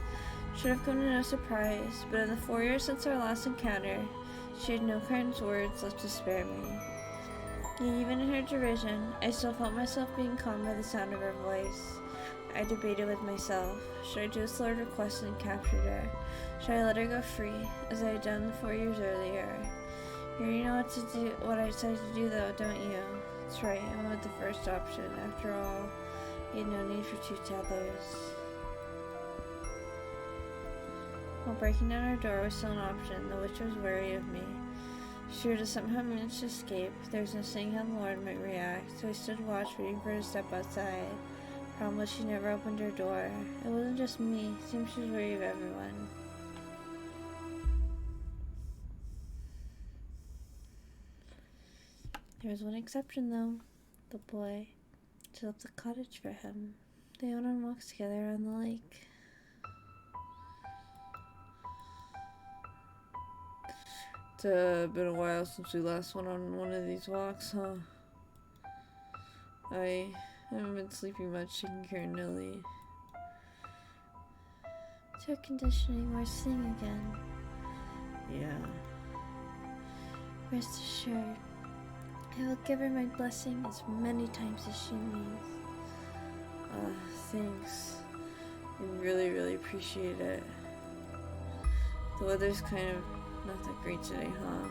Should have come to no surprise, but in the 4 years since our last encounter, she had no kind words left to spare me. Yet even in her derision, I still felt myself being calmed by the sound of her voice. I debated with myself. Should I do as the Lord requested and captured her? Should I let her go free, as I had done the 4 years earlier? You already know what I decided to do, though, don't you? That's right, I went with the first option. After all, you had no need for 2 tethers. While breaking down her door was still an option, the witch was wary of me. She were to somehow manage to escape. There was no saying how the Lord might react, so I stood watch, waiting for her to step outside. Problem was, she never opened her door. It wasn't just me. It seemed she was wary of everyone. There was one exception, though. The boy. She left the cottage for him. They went on walks together around the lake. It's been a while since we last went on one of these walks, huh? I haven't been sleeping much, taking care of Nelly. It's her conditioning, we're seeing again. Yeah. Rest assured, I will give her my blessing as many times as she needs. Thanks. I really, really appreciate it. The weather's kind of not that great today, huh?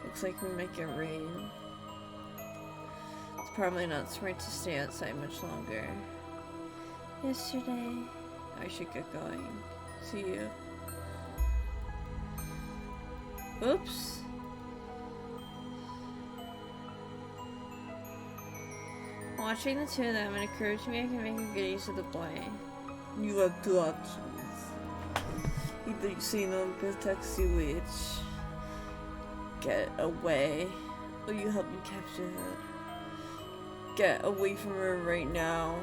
Looks like we might get rain. It's probably not smart to stay outside much longer. Yesterday, I should get going. See you. Oops. Watching the 2 of them, it occurred to me I can make a good use of the boy. You have 2 options. Either you say no and protect the witch, get away, or you help me capture her. Get away from her right now.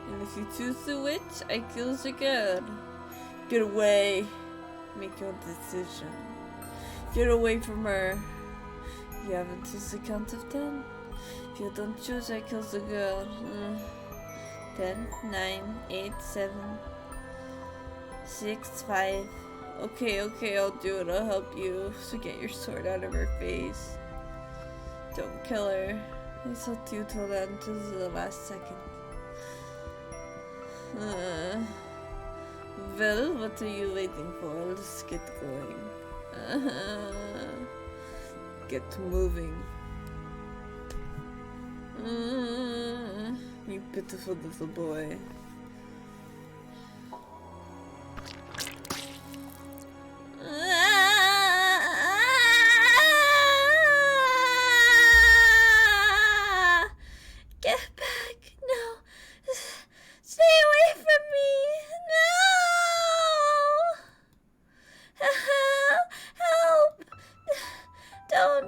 And if you choose the witch, I kill the girl. Get away. Make your decision. Get away from her. You have until the count of 10. If you don't choose, I kill the girl. 10, 9, 8, 7, 6, 5. Okay, I'll do it. I'll help you. So get your sword out of her face. Don't kill her. I thought you told that until the last second. Well, what are you waiting for? Let's get going. Get moving. You pitiful little boy.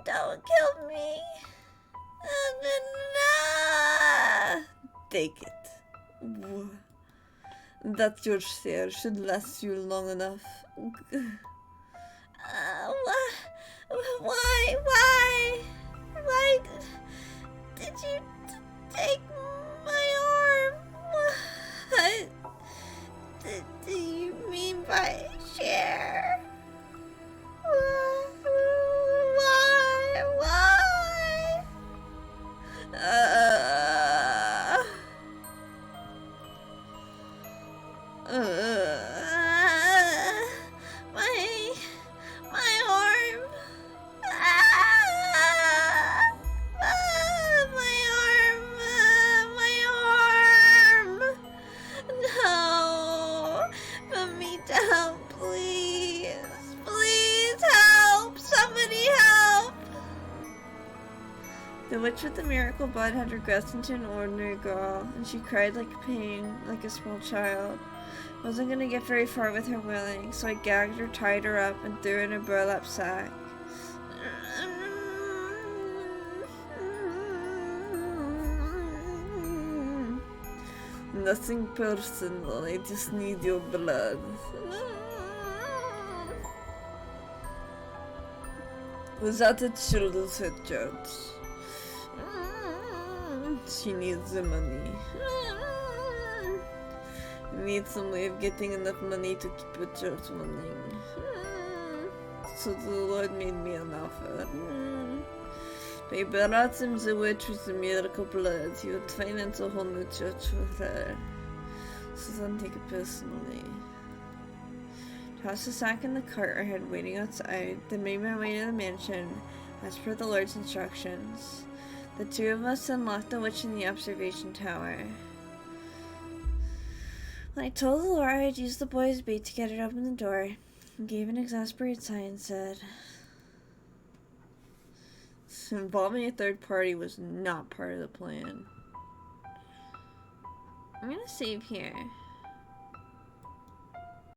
don't kill me. No. Take it. That your share should last you long enough. Why did you take my arm? What do you mean by share? Why? My arm. My arm. No. Put me down, please. Please help. Somebody help. The witch with the miracle blood had regressed into an ordinary girl, and she cried like pain, like a small child. I wasn't gonna get very far with her willing, so I gagged her, tied her up, and threw her in a burlap sack. Nothing personal, I just need your blood. Was that a children's head, George? She needs the money. Need some way of getting enough money to keep the church running. So the Lord made me an offer. By baptizing the witch with the miracle blood, he would finance a whole new church for her. So don't take it personally. Tossed the sack in the cart I had waiting outside, then made my way to the mansion, as per the Lord's instructions. The two of us unlocked the witch in the observation tower. When I told Laura I'd used the boy as bait to get her to open the door, he gave an exasperated sigh and said, involving a third party was not part of the plan. I'm gonna save here.